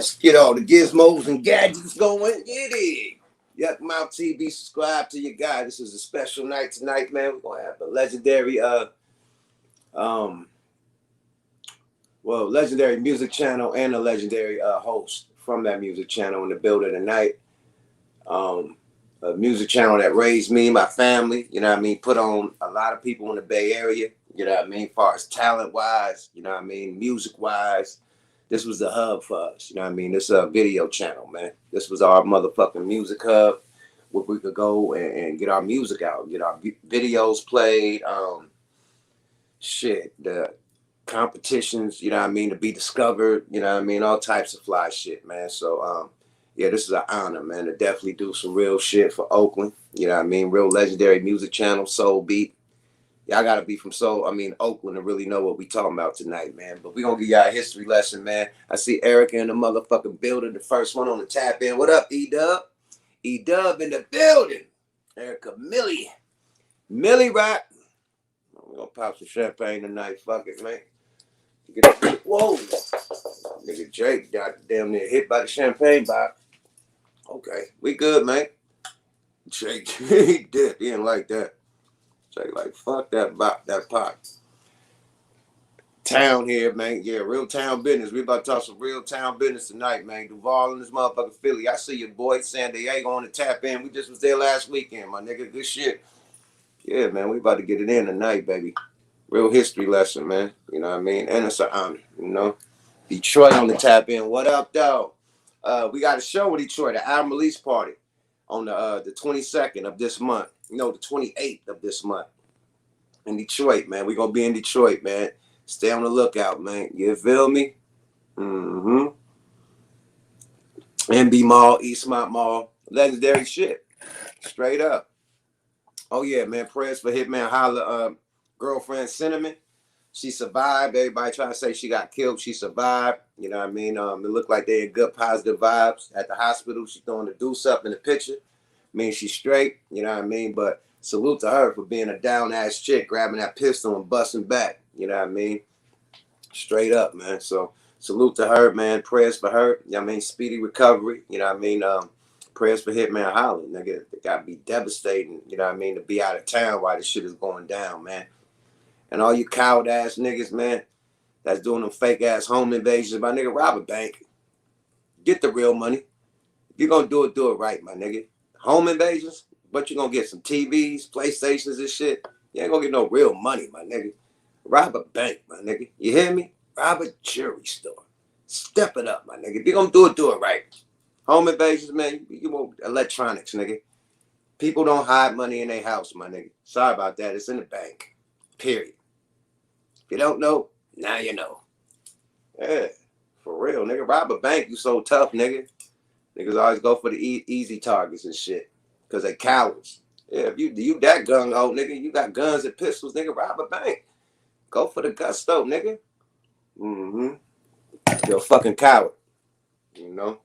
Let's get all the gizmos and gadgets going. Get it. Yuck Mouth TV, subscribe to your guy. This is a special night tonight, man. We're gonna have a legendary um legendary music channel and a legendary host from that music channel in the building tonight. A music channel that raised me, my family, you know what I mean, put on a lot of people in the Bay Area, you know what I mean, as far as talent wise, you know what I mean, music wise. This was the hub for us, you know what I mean? This is a video channel, man. This was our motherfucking music hub where we could go and get our music out, get our videos played, the competitions, you know what I mean, to be discovered, you know what I mean, all types of fly shit, man. So, yeah, this is an honor, man, to definitely do some real shit for Oakland, you know what I mean, real legendary music channel, Soul Beat. Y'all gotta be from Oakland to really know what we talking about tonight, man. But we gonna give y'all a history lesson, man. I see Erica in the motherfucking building, the first one on the tap in. What up, E-Dub? E-Dub in the building. Erica Millie Rock. We're gonna pop some champagne tonight. Fuck it, man. Whoa. Nigga Jake got damn near hit by the champagne box. Okay, we good, man. Jake, he did. He didn't like that. Jake like, fuck that pot. Town here, man. Yeah, real town business. We about to talk some real town business tonight, man. Duval and this motherfucking Philly. I see your boy San Diego on the tap in. We just was there last weekend, my nigga. Good shit. Yeah, man. We about to get it in tonight, baby. Real history lesson, man. You know what I mean? And it's an honor, you know. Detroit on the tap in. What up, though? We got a show in Detroit, the album release party on the 22nd of this month. No, the 28th of this month in Detroit, man. We're going to be in Detroit, man. Stay on the lookout, man. You feel me? Mm-hmm. NB Mall, Eastmont Mall. Legendary shit. Straight up. Oh, yeah, man. Prayers for Hitman Holla, girlfriend Cinnamon. She survived. Everybody trying to say she got killed. She survived. You know what I mean? It looked like they had good positive vibes at the hospital. She throwing the deuce up in the picture. I mean, she's straight. You know what I mean? But salute to her for being a down-ass chick, grabbing that pistol and busting back. You know what I mean? Straight up, man. So salute to her, man. Prayers for her. You know what I mean? Speedy recovery. You know what I mean? Prayers for Hitman Holla. Nigga, it got to be devastating, you know what I mean, to be out of town while this shit is going down, man. And all you coward-ass niggas, man, that's doing them fake-ass home invasions, my nigga, rob a bank. Get the real money. If you're going to do it right, my nigga. Home invasions, but you're going to get some TVs, PlayStations and shit. You ain't going to get no real money, my nigga. Rob a bank, my nigga. You hear me? Rob a jewelry store. Step it up, my nigga. If you're going to do it right. Home invasions, man, you want electronics, nigga. People don't hide money in their house, my nigga. Sorry about that. It's in the bank. Period. If you don't know, now you know. Yeah, for real, nigga. Rob a bank, you so tough, nigga. Niggas always go for the easy targets and shit. Because they cowards. Yeah, if you that gung-ho, nigga, you got guns and pistols, nigga, rob a bank. Go for the gusto, nigga. Mm-hmm. You're a fucking coward. You know?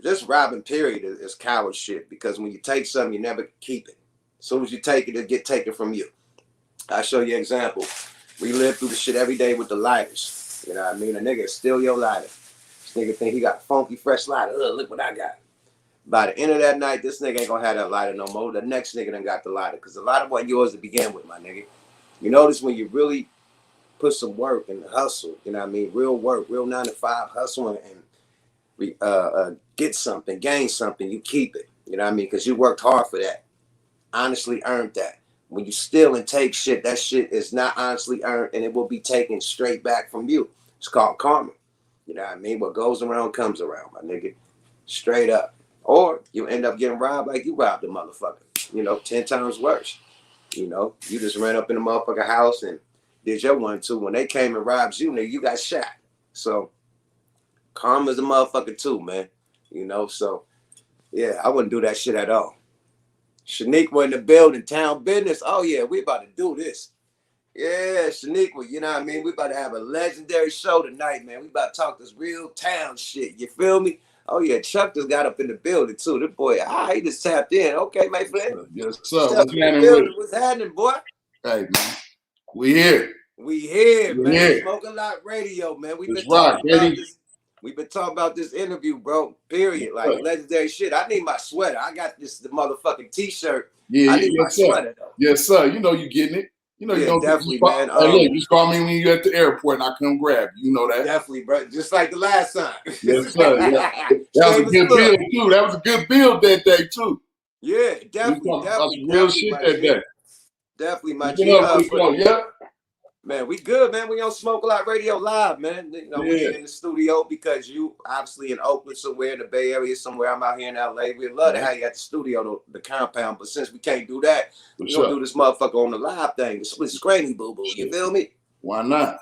Just robbing, period, is coward shit. Because when you take something, you never keep it. As soon as you take it, it'll get taken from you. I'll show you an example. We live through the shit every day with the lighters. You know what I mean? A nigga steal your lighter. This nigga think he got a funky, fresh lighter. Ugh, look what I got. By the end of that night, this nigga ain't gonna have that lighter no more. The next nigga done got the lighter. Because the lighter wasn't yours to begin with, my nigga. You notice when you really put some work and hustle, you know what I mean? Real work, real 9-to-5 hustle and get something, gain something, you keep it. You know what I mean? Because you worked hard for that. Honestly earned that. When you steal and take shit, that shit is not honestly earned and it will be taken straight back from you. It's called karma. You know what I mean? What goes around comes around, my nigga. Straight up. Or you end up getting robbed like you robbed a motherfucker. You know, 10 times worse. You know, you just ran up in the motherfucker house and did your 1-2. When they came and robbed you, nigga, you got shot. So karma's a motherfucker too, man. You know, so yeah, I wouldn't do that shit at all. Shaniqua in the building, town business. Oh yeah, we about to do this. Yeah, Shaniqua, you know what I mean? We about to have a legendary show tonight, man. We about to talk this real town shit. You feel me? Oh yeah, Chuck just got up in the building too. The boy, he just tapped in. Okay, my friend. Yes, sir. What's happening, boy? Hey, man. We here. We here, man. Smoke a Lot Radio, man. We've been talking about this. We've been talking about this interview, bro. Period. Like legendary shit. I need my sweater. I got the motherfucking t-shirt. Yeah, I need my sweater though. Yes, sir. You know you getting it. You know you don't definitely, man. Hey, look, just call me when you're at the airport and I come grab you. You know that. Definitely, bro. Just like the last time. Yes, sir. Yeah. That was a good build too. That was a good build that day too. Yeah, definitely. Real shit that day. Definitely, my G. Yeah. Man, we good, man. We on Smoke a Lot Radio Live, man. You know, we in the studio because you obviously in Oakland somewhere, in the Bay Area somewhere. I'm out here in LA. We'd love to have you at the studio, the compound. But since we can't do that, we're going to do this motherfucker on the live thing, the split screen, boo-boo. You feel me? Why not?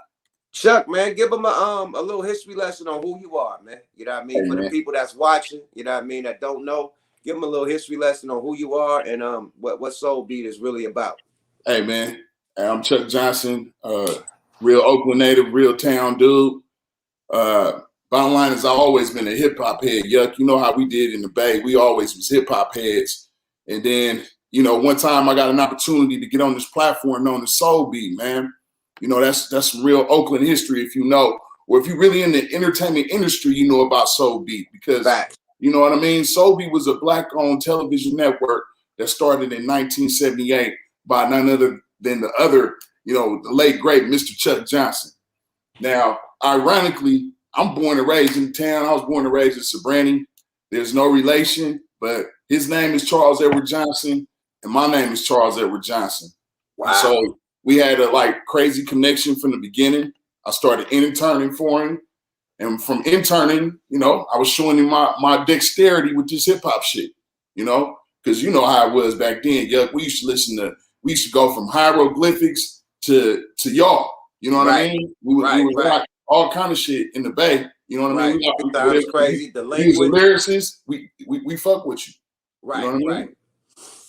Chuck, man, give them a little history lesson on who you are, man. You know what I mean? For the people that's watching, you know what I mean, that don't know, give them a little history lesson on who you are and what Soul Beat is really about. Hey, man. I'm Chuck Johnson, real Oakland native, real town dude. Bottom line is I've always been a hip-hop head. Yuck, you know how we did in the Bay. We always was hip-hop heads. And then, you know, one time I got an opportunity to get on this platform known as Soul Beat, man. You know, that's some real Oakland history if you know. Or if you're really in the entertainment industry, you know about Soul Beat. Because, you know what I mean? Soul Beat was a Black-owned television network that started in 1978 by none other than the other, you know, the late, great Mr. Chuck Johnson. Now, ironically, I'm born and raised in town. I was born and raised in Sabrani. There's no relation, but his name is Charles Edward Johnson, and my name is Charles Edward Johnson. Wow. And so we had a crazy connection from the beginning. I started interning for him. And from interning, you know, I was showing him my dexterity with this hip-hop shit, you know, because you know how it was back then. Yeah, we used to go from hieroglyphics to y'all. You know what I mean? We would rock all kind of shit in the Bay. You know what I mean? That was crazy. The language. We was lyricists. We fuck with you. Right. You know what I mean?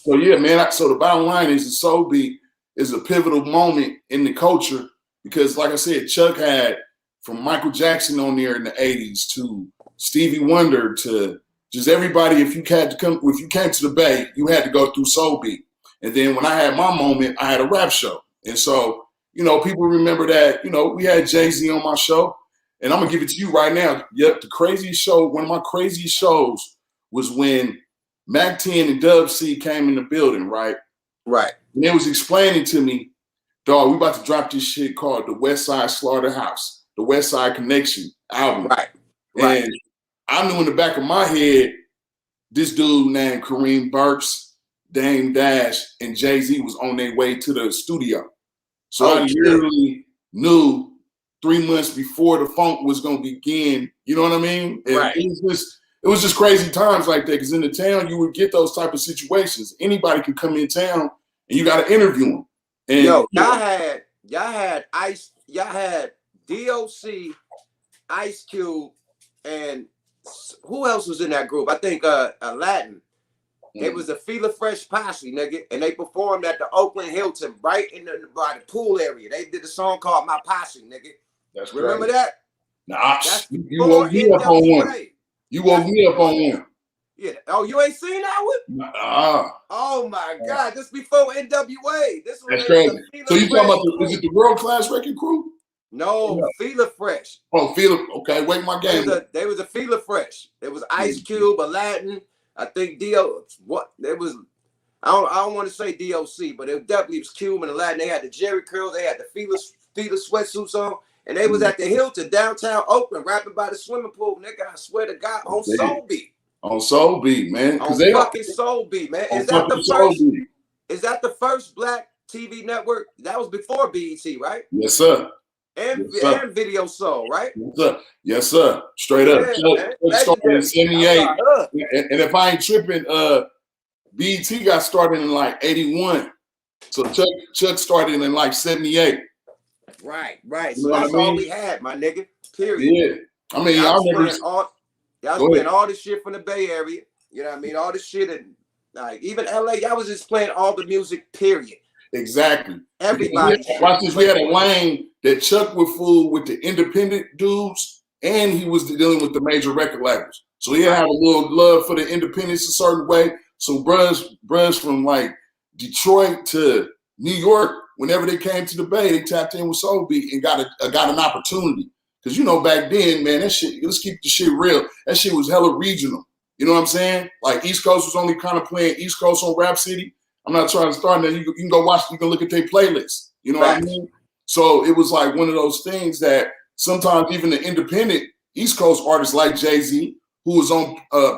So yeah, man. So the bottom line is the Soul Beat is a pivotal moment in the culture because, like I said, Chuck had from Michael Jackson on there in the '80s to Stevie Wonder to just everybody. If you came to the Bay, you had to go through Soul Beat. And then when I had my moment, I had a rap show. And so, you know, people remember that, you know, we had Jay-Z on my show. And I'm going to give it to you right now. Yep, the craziest show, one of my craziest shows was when Mac 10 and Dub C came in the building, right? Right. And they was explaining to me, dog, we about to drop this shit called the West Side Slaughterhouse, the West Side Connection album. Right. And I knew in the back of my head, this dude named Kareem Burks, Dame Dash, and Jay-Z was on their way to the studio. So I literally knew 3 months before the funk was going to begin. You know what I mean? And it was just crazy times like that because in the town, you would get those type of situations. Anybody could come in town and you got to interview them. And y'all had DOC, Ice Cube, and who else was in that group? I think Aladdin. It was a Fila Fresh posse, nigga, and they performed at the Oakland Hilton, right by the pool area. They did a song called "My Posse," nigga. Remember that? Nah, you woke me up on one. You woke me up on one. Yeah. Oh, you ain't seen that one? Nah. Oh my God! This before NWA. This was that's crazy. So you talking about is it the World Class Wrecking Crew? No, Fila Fresh. Oh, Fila. Okay, wait my game. They was a Fila Fresh. It was Ice Cube, Aladdin. I think I don't want to say DOC, but it definitely was Cube and Aladdin. They had the Jerry curls, they had the Fila sweatsuits on, and they was at the Hilton downtown Oakland, rapping by the swimming pool. Nigga, I swear to God, on Soul Beat. On Soul Beat, man. On fucking Soul Beat, man. Is that the first Black TV network? That was before BET, right? Yes, sir. And Video Soul, right? Yes, sir. Yes, sir. Straight up. Chuck started in 78. And if I ain't tripping, BET got started in like 81. So Chuck started in like 78. Right. So that's all we had, my nigga. Period. Yeah. I mean, y'all spent all this shit from the Bay Area. You know what I mean? All this shit and like even LA, y'all was just playing all the music, period. Exactly. Everybody. Watch this. We had a lane that Chuck would fool with the independent dudes, and he was dealing with the major record labels. So he had a little love for the independents a certain way. So bruhs from like Detroit to New York, whenever they came to the Bay, they tapped in with Soul Beat and got an opportunity. Because, you know, back then, man, that shit, let's keep the shit real. That shit was hella regional. You know what I'm saying? Like East Coast was only kind of playing East Coast on Rap City. I'm not trying to start that. You can go watch, you can look at their playlists. You know what I mean? So it was like one of those things that sometimes even the independent East Coast artists like Jay-Z, who was on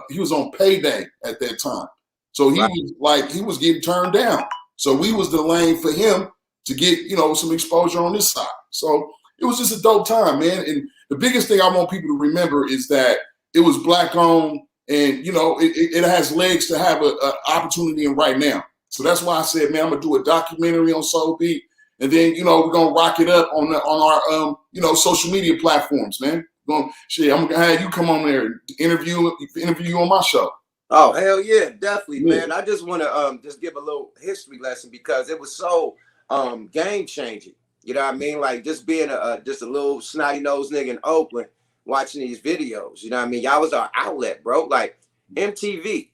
he was on payday at that time. So he was like, he was getting turned down. So we was the lane for him to get, you know, some exposure on this side. So it was just a dope time, man. And the biggest thing I want people to remember is that it was black owned, and you know, it has legs to have an opportunity in right now. So that's why I said, man, I'm gonna do a documentary on Soul Beat, and then, you know, we're gonna rock it up on our you know, social media platforms, man. I'm gonna have you come on there and interview you on my show. Oh, hell yeah, definitely, man. I just want to just give a little history lesson because it was so game changing. You know what I mean? Like just being just a little snotty nosed nigga in Oakland watching these videos. You know what I mean? Y'all was our outlet, bro. Like MTV,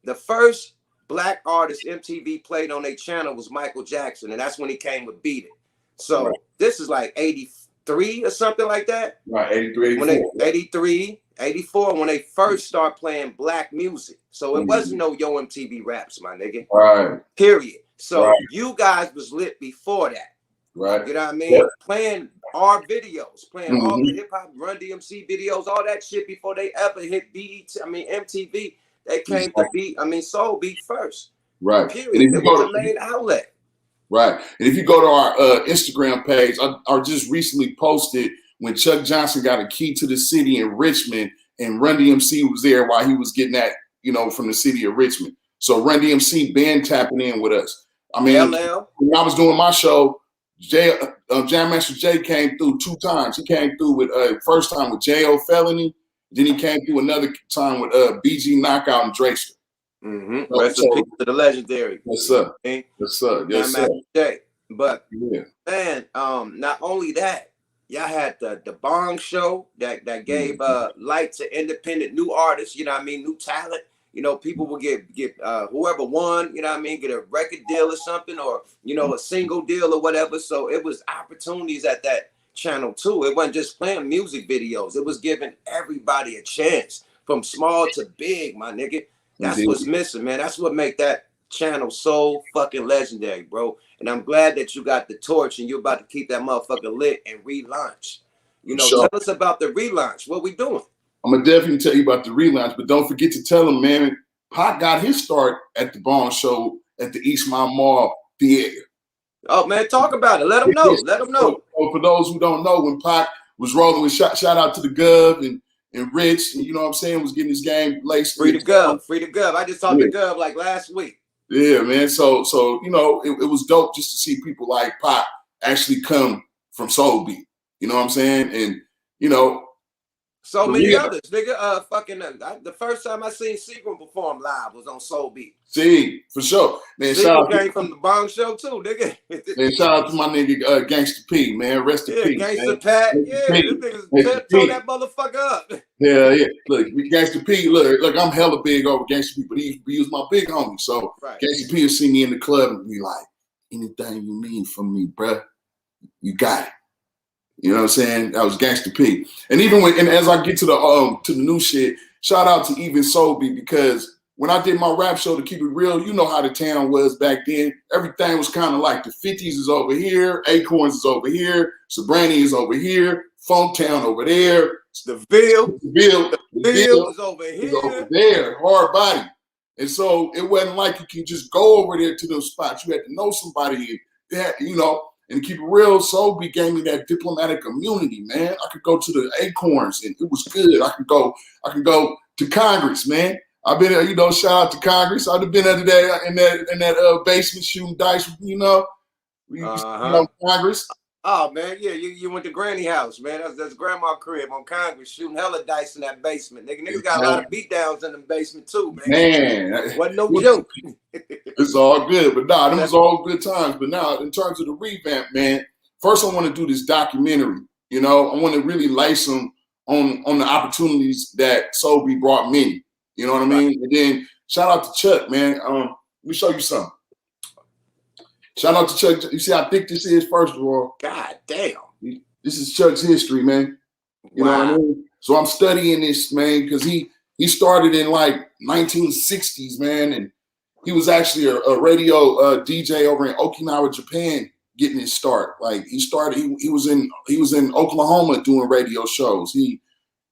the first black artist MTV played on their channel was Michael Jackson, and that's when he came with Beat It. So this is like 83 or something like that. Right, 83, 84. When they 83, 84, when they first start playing black music. So it wasn't no Yo MTV Raps, my nigga. Right. Period. So you guys was lit before that. Right. You know what I mean? Playing our videos, playing all the hip hop Run DMC videos, all that shit before they ever hit MTV. They came to Soul Beat first. Right. Period. It was the main outlet. Right. And if you go to our Instagram page, I just recently posted when Chuck Johnson got a key to the city in Richmond, and Run DMC was there while he was getting that, you know, from the city of Richmond. So Run DMC been tapping in with us. I mean, when I was doing my show, Jam Master Jay came through 2 times. He came through with first time with J.O. Felony, then he came through another time with BG Knockout and Drakester. Rest in peace to the legendary. Yes, sir. Yes, sir. Yes, sir. Jay. But man, not only that, y'all had the Bong Show that gave light to independent new artists. You know what I mean? New talent. You know, people will get whoever won, you know what I mean, get a record deal or something, or, you know, a single deal or whatever. So it was opportunities at that channel too. It wasn't just playing music videos. It was giving everybody a chance from small to big, my nigga. That's what's missing, man. That's what make that channel so fucking legendary, bro. And I'm glad that you got the torch and you're about to keep that motherfucker lit and relaunch. You know, tell us about the relaunch. What we doing? I'm gonna definitely tell you about the relaunch, but don't forget to tell them, man, Pac got his start at the Bond Show at the East Mount Mall Theater. Oh man, talk about it. Let them know. Let them know. So for those who don't know, when Pac was rolling with shout out to the Gov and Rich, and you know what I'm saying, was getting his game laced. Free to Gov, free to Gov. I just talked to Gov like last week. Yeah, man. So you know, it was dope just to see people like Pac actually come from Soul Beat. You know what I'm saying? And you know. So many others, nigga. The first time I seen Seagram perform live was on Soul Beat. See, for sure, man. Seagram came from the Bong Show too, nigga. And shout out to my nigga Gangsta P, man. Rest in peace, Gangsta Pat. Yeah, this niggas tore that motherfucker up. Yeah. Look, Gangsta P. Look, I'm hella big over Gangsta P, but he was my big homie. So Gangsta P will see me in the club and be like, "Anything you need from me, bruh, you got it." You know what I'm saying? That was Gangsta P. And even when, and as I get to the new shit, shout out to even Soul Beat, because when I did my rap show, to keep it real, you know how the town was back then. Everything was kind of like the 50s is over here, Acorns is over here, Sobrani is over here, Funktown over there, the Ville is over here. Is over there, hard body. And so it wasn't like you can just go over there to those spots. You had to know somebody, you know. And to keep it real, Soul Beat gave me that diplomatic immunity, man. I could go to the Acorns and it was good. I could go to Congress, man. I've been, you know, shout out to Congress. I'd have been in that basement shooting dice, you know, Congress. Oh man, yeah, you went to Granny house, man. That's grandma crib on Congress, shooting hella dice in that basement. Niggas got a lot of beat downs in the basement too, man. Wasn't no joke. It's all good, but nah, them was all good times. But now, in terms of the revamp, man, first I want to do this documentary. You know, I want to really lace them on the opportunities that Soul Beat brought me. You know what I mean? And then shout out to Chuck, man. Let me show you something. Shout out to Chuck. You see how thick this is, first of all? God damn. This is Chuck's history, man. You know what I Wow. mean? So I'm studying this, man, because he started in like 1960s, man, and he was actually a radio DJ over in Okinawa, Japan, getting his start. Like he started, he was in Oklahoma doing radio shows. He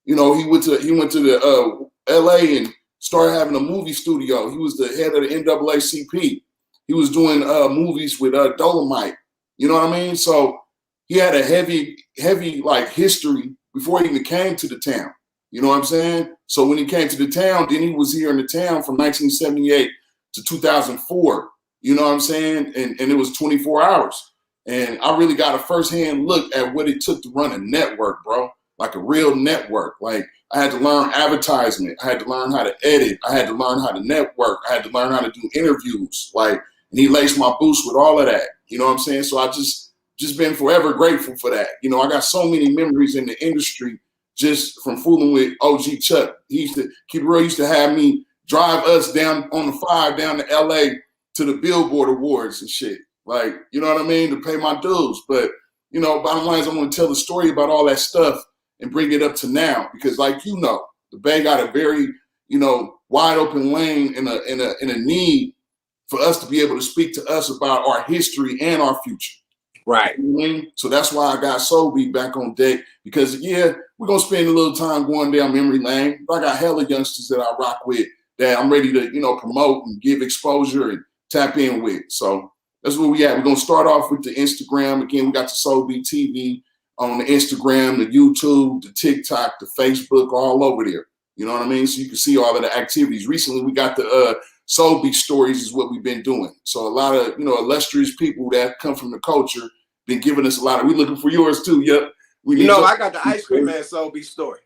went to the L.A. and started having a movie studio. He was the head of the NAACP. He was doing movies with Dolomite. You know what I mean? So he had a heavy like history before he even came to the town. You know what I'm saying? So when he came to the town, then he was here in the town from 1978 to 2004. You know what I'm saying? And it was 24 hours. And I really got a firsthand look at what it took to run a network, bro. Like a real network. Like I had to learn advertisement. I had to learn how to edit. I had to learn how to network. I had to learn how to do interviews. Like, and he laced my boots with all of that. You know what I'm saying? So I just been forever grateful for that. You know, I got so many memories in the industry just from fooling with OG Chuck. He used to keep it real. He used to have me drive us down on the 5 down to LA to the Billboard Awards and shit. Like, you know what I mean? To pay my dues. But, you know, bottom line is I want to tell the story about all that stuff and bring it up to now. Because like, you know, the Bay got a very, you know, wide open lane and a need for us to be able to speak to us about our history and our future. Right. You know what I mean? So that's why I got Soul Beat back on deck, because yeah, we're gonna spend a little time going down memory lane. But I got hella youngsters that I rock with that I'm ready to, you know, promote and give exposure and tap in with. So that's where we at. We're gonna start off with the Instagram. Again, we got the Soul Beat TV on the Instagram, the YouTube, the TikTok, the Facebook, all over there. You know what I mean? So you can see all of the activities. Recently, we got the Soul Beat stories is what we've been doing. So a lot of, you know, illustrious people that come from the culture been giving us a lot of. We looking for yours too. Yep. You know, I got the Ice Cream Man Soul Beat story.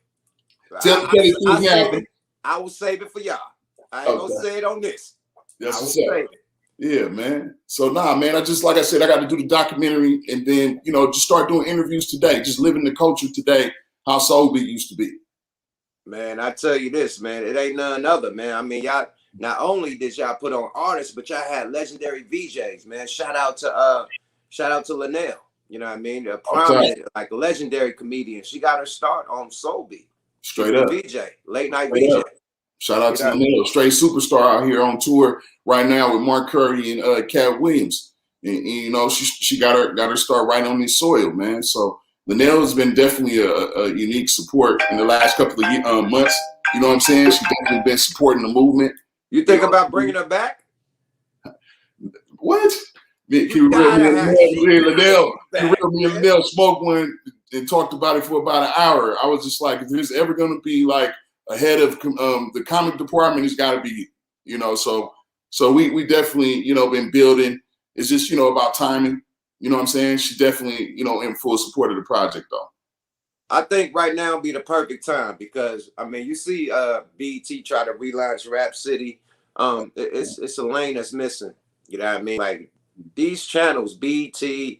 I will save it for y'all. I ain't gonna say it on this. That's what's up. Yeah, man. So nah, man. I just, like I said, I got to do the documentary and then, you know, just start doing interviews today. Just living the culture today, how Soul Beat used to be. Man, I tell you this, man, it ain't none other, man. I mean, y'all, not only did y'all put on artists, but y'all had legendary VJs, man. Shout out to Linnell. You know what I mean? A prominent, like a legendary comedian. She got her start on Soul Beat. Straight up. VJ, late night VJ. Shout out to Linnell, straight superstar out here on tour right now with Mark Curry and Cat Williams. And you know, she got her start right on this soil, man. So Linnell has been definitely a unique support in the last couple of months. You know what I'm saying? She's definitely been supporting the movement. You think about bringing her back? What? Me and Linnell smoked one and talked about it for about an hour. I was just like, if there's ever going to be like a head of the comic department, it's got to be, you know. So we definitely, you know, been building. It's just, you know, about timing. You know what I'm saying? She definitely, you know, in full support of the project, though. I think right now would be the perfect time because, I mean, you see BET try to relaunch Rap City. It's a lane that's missing. You know what I mean? Like these channels, BET, BH1,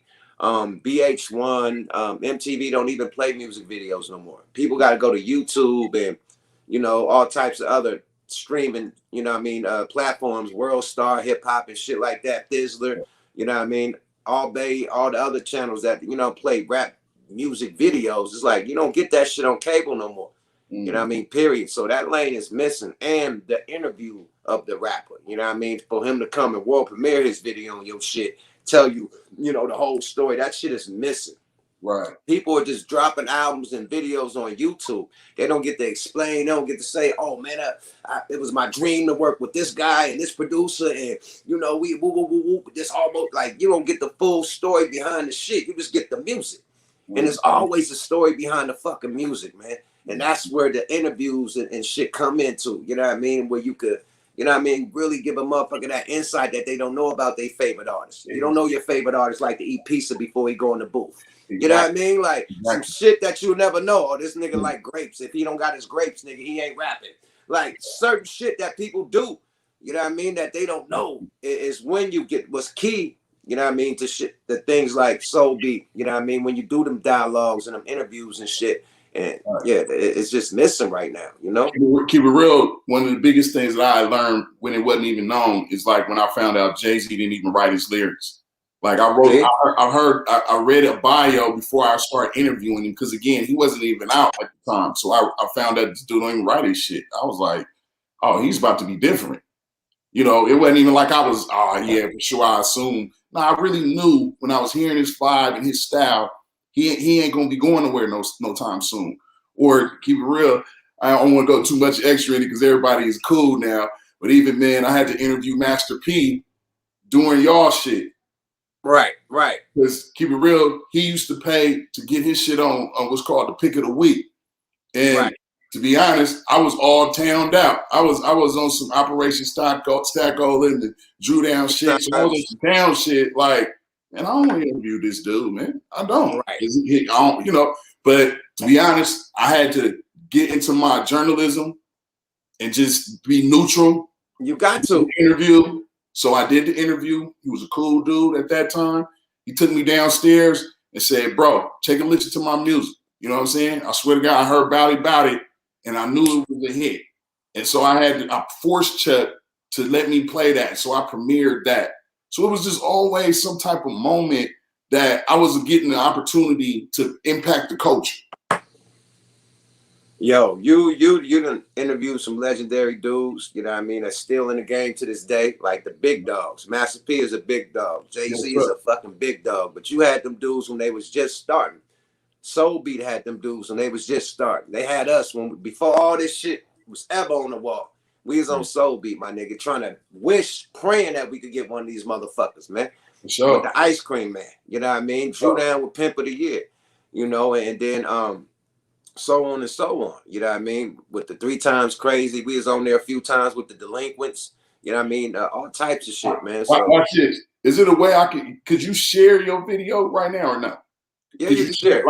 MTV don't even play music videos no more. People got to go to YouTube and, you know, all types of other streaming, you know what I mean, platforms, World Star, Hip Hop and shit like that, Thizzler, you know what I mean? All the other channels that, you know, play rap music videos. It's like you don't get that shit on cable no more. You know what I mean? Period. So that lane is missing. And the interview of the rapper, you know what I mean? For him to come and world premiere his video on your shit, tell you, you know, the whole story, that shit is missing. Right. People are just dropping albums and videos on YouTube. They don't get to explain. They don't get to say, oh, man, it was my dream to work with this guy and this producer. And, you know, we this almost like you don't get the full story behind the shit. You just get the music. And there's always a story behind the fucking music, man. And that's where the interviews and shit come into, you know what I mean? Where you could, you know what I mean, really give a motherfucker that insight that they don't know about their favorite artist. You don't know your favorite artist like to eat pizza before he go in the booth. You know what I mean? Like some shit that you'll never know. Oh, this nigga like grapes. If he don't got his grapes, nigga, he ain't rapping. Like certain shit that people do, you know what I mean, that they don't know is when you get what's key, you know what I mean, to shit, the things like Soul Beat, you know what I mean, when you do them dialogues and them interviews and shit. And yeah, it's just missing right now, you know? Keep it real. One of the biggest things that I learned when it wasn't even known is like when I found out Jay-Z didn't even write his lyrics. Like I read a bio before I started interviewing him because again, he wasn't even out at the time. So I found that this dude don't even write his shit. I was like, oh, he's about to be different. You know, it wasn't even like I was, oh yeah, for sure. I assume. No, I really knew when I was hearing his vibe and his style, he ain't gonna be going nowhere no time soon. Or keep it real, I don't want to go too much extra in it because everybody is cool now. But even man, I had to interview Master P doing y'all shit. Right. Because keep it real, he used to pay to get his shit on what's called the pick of the week. And to be honest, I was all towned out. I was on some Operation Stackola and the Drew Down shit. So I was on some town shit. Like, man, I don't want to interview this dude, man. I don't. Right. I don't, you know. But to be honest, I had to get into my journalism and just be neutral. You got to interview. So I did the interview. He was a cool dude at that time. He took me downstairs and said, bro, take a listen to my music. You know what I'm saying? I swear to God, I heard Bout It, and I knew it was a hit. And so I forced Chuck to let me play that. So I premiered that. So it was just always some type of moment that I was getting the opportunity to impact the culture. Yo, you done interviewed some legendary dudes, you know what I mean, that's still in the game to this day, like the big dogs. Master P is a big dog. Jay-Z is a fucking big dog. But you had them dudes when they was just starting. Soul Beat had them dudes when they was just starting. They had us before all this shit was ever on the wall. We was on Soul Beat, my nigga, trying to praying that we could get one of these motherfuckers, man. For sure. With the Ice Cream Man, you know what I mean? Drew Down with Pimp of the Year, you know, and then so on and so on, you know what I mean? With the 3 Times Crazy, we was on there a few times with the Delinquents, you know what I mean? All types of shit, man. So, watch this. Is it a way could you share your video right now or not? Yeah, you can share.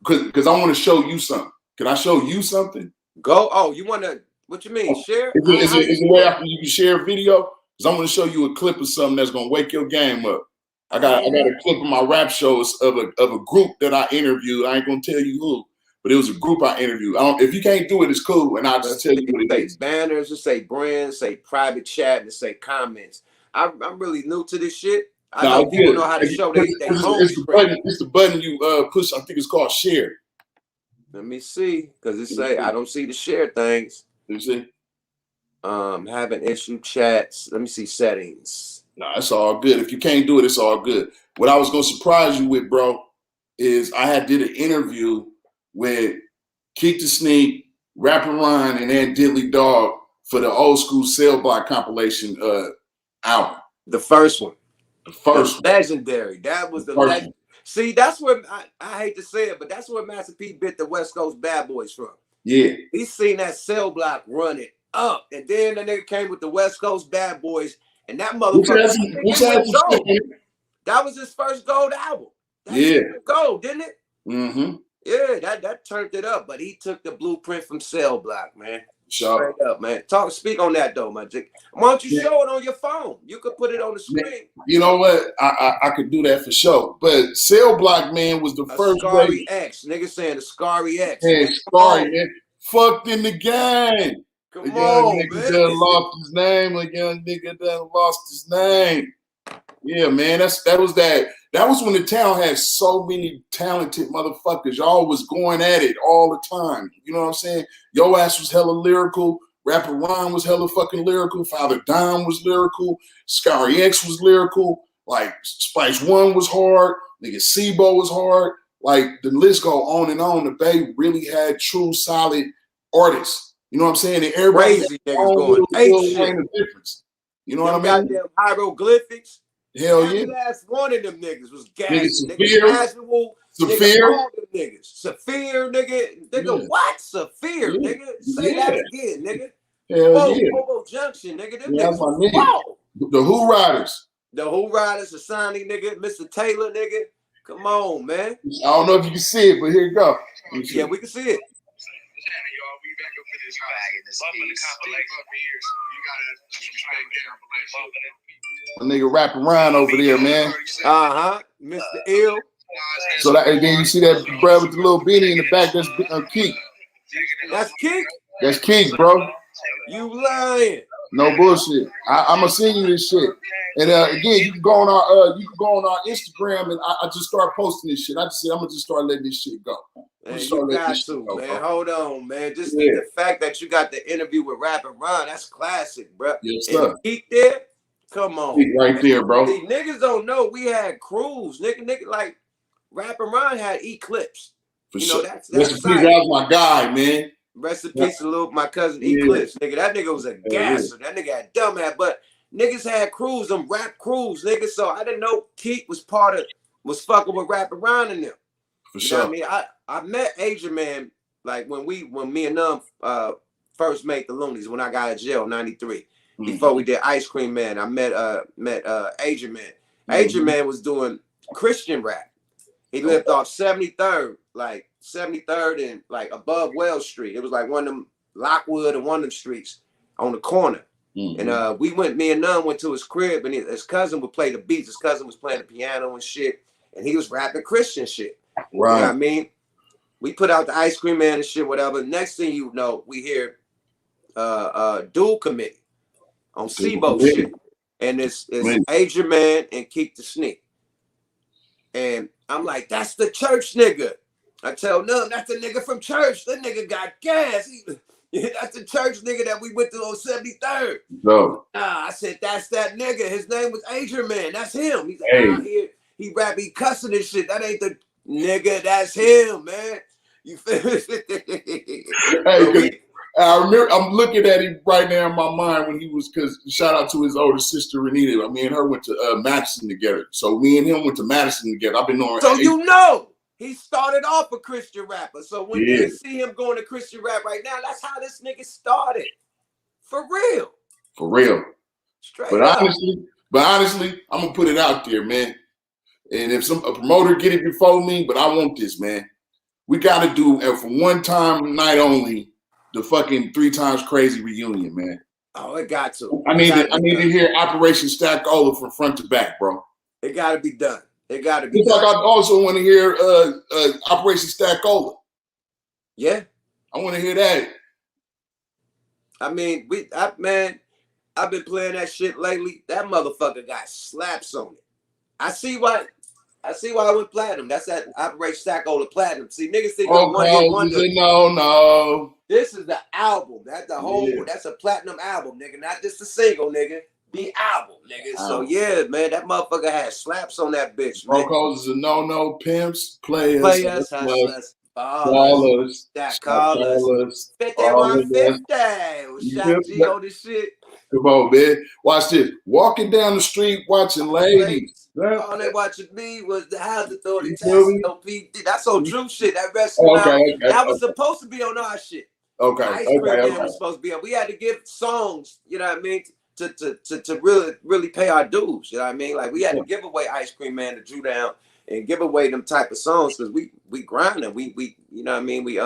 Because I want to show you something. Can I show you something? Go. Oh, you want to, what you mean, share? Is it a way you can share a video? Because I'm going to show you a clip of something that's going to wake your game up. I got a clip of my rap shows of a group that I interviewed. I ain't going to tell you who. But it was a group I interviewed. If you can't do it, it's cool. And I'll just tell you what it is. Banners, just say brands, say private chat, and say comments. I'm really new to this shit. I know people know how to show they home. It's the button you push. I think it's called share. Let me see. Because it say, I don't see the share things. You see? Having issue chats. Let me see settings. Nah, it's all good. If you can't do it, it's all good. What I was going to surprise you with, bro, is I did an interview with Keek the Sneak, Rapper Ryan, and Ant Diddley Dog for the old school Cell Block compilation album. The first one. The first one. Legendary. That was the legend. See, that's where I hate to say it, but that's where Master P bit the West Coast bad boys from. Yeah. He seen that Cell Block run it up. And then the nigga came with the West Coast bad boys, and that motherfucker. That was his first gold album. That gold, didn't it? Mm-hmm. Yeah, that turned it up, but he took the blueprint from Cell Block, man. Sure. Straight up, man. Speak on that though, man. Why don't you show it on your phone? You could put it on the screen. You know what? I could do that for sure. But Cell Block, man, was the first Scary X. Nigga saying the Scary X. Hey, Scary, man. Fucked in the game. Come on, man. Done lost his name. A young nigga done lost his name. Yeah, man. That was when the town had so many talented motherfuckers. Y'all was going at it all the time. You know what I'm saying? Yo ass was hella lyrical. Rapper Ron was hella fucking lyrical. Father Dom was lyrical. Scary X was lyrical. Like Spice One was hard. Nigga Sebo was hard. Like the list go on and on. The Bay really had true solid artists. You know what I'm saying? And everybody crazy niggas going difference. You know what I mean? Goddamn hieroglyphics. Hell yeah. The last one of them niggas was gas. Nigga, Saphir, nigga, what? Saphir, nigga. Say that again, nigga. Hell yeah. Bobo Junction, nigga. Them niggas. Whoa. The Who Riders. The Who Riders, Asani, nigga. Mr. Taylor, nigga. Come on, man. I don't know if you can see it, but here you go. Yeah, we can see it. A nigga rapping Ryan over there, man. Mr. Ill. So that, and then you see that bro with the little beanie in the back. That's Keek. That's Keek. That's Keek, bro. You lying? No bullshit. I'm gonna send you this shit. And again, you can go on our Instagram, and I just start posting this shit. I just said I'm gonna just start letting this shit go. Man, you got to, man. Bro. Hold on, man. Just the fact that you got the interview with Rapper Ron, that's classic, bro. Yes, sir. And Keith there, come on, right man. There, bro. See, niggas don't know we had crews, nigga, like Rapper Ron had Eclipse. For you know, sure. that's that was my guy, man. Rest in peace to my cousin Eclipse, nigga. That nigga was a gasser. That nigga had dumbass, but niggas had crews, them rap crews, nigga. So I didn't know Keith was fucking with Rapper Ron in them. For sure. Know what I mean, I met Asia Man like when me and them first made the Loonies when I got out of jail in '93. Before we did Ice Cream Man, I met Asia Man. Asia Man was doing Christian rap. He lived off 73rd, like 73rd and like above Wells Street. It was like one of them Lockwood and one of them streets on the corner. And me and Nunn went to his crib, and his cousin would play the beats. His cousin was playing the piano and shit, and he was rapping Christian shit. Right. You know what I mean? We put out the Ice Cream Man and shit, whatever. Next thing you know, we hear Dual Committee on SIBO shit. And it's Asia Man and Keep the Sneak. And I'm like, that's the church nigga. I tell Nunn, that's the nigga from church. That nigga got gas. That's the church nigga that we went to on 73rd. No. I said, that's that nigga. His name was Asia Man. That's him. He's like, he rap, he cussing and shit. That ain't the nigga, that's him, man. You feel me? Hey, I remember, I'm looking at him right now in my mind when he was, because shout out to his older sister, Renita. Me and her went to Madison together. So me and him went to Madison together. I've been knowing. So you know, he started off a Christian rapper. So when you see him going to Christian rap right now, that's how this nigga started. For real. For real. Straight but up. Honestly, I'm going to put it out there, man. And if a promoter get it before me, but I want this, man. We got to do, for one time night only, the fucking 3 Times Crazy reunion, man. Oh, it got to. I need to hear Operation Stackola from front to back, bro. It got to be done. It got to be done. Like I also want to hear Operation Stackola. Yeah. I want to hear that. I mean, I've been playing that shit lately. That motherfucker got slaps on it. I see why I went platinum. That's that Operation Stackola Platinum. See, niggas think of one hit wonder. No. This is the album. That's the whole. That's a platinum album, nigga. Not just a single, nigga. The album, nigga. So yeah, man, that motherfucker had slaps on that bitch, man. Vocals is a no, pimps, players, hustlers, ballers, that callers, 5150. Shot G on this shit. Come on, man. Watch this. Walking down the street, watching ladies. All they watching me was the house authority. That's on true shit. That rest that was supposed to be on our shit. Okay. Ice Cream Man was supposed to be on. We had to give songs, you know what I mean, to really pay our dues. You know what I mean? Like we had to give away Ice Cream Man to Drew Down and give away them type of songs because we grinding. We you know what I mean? We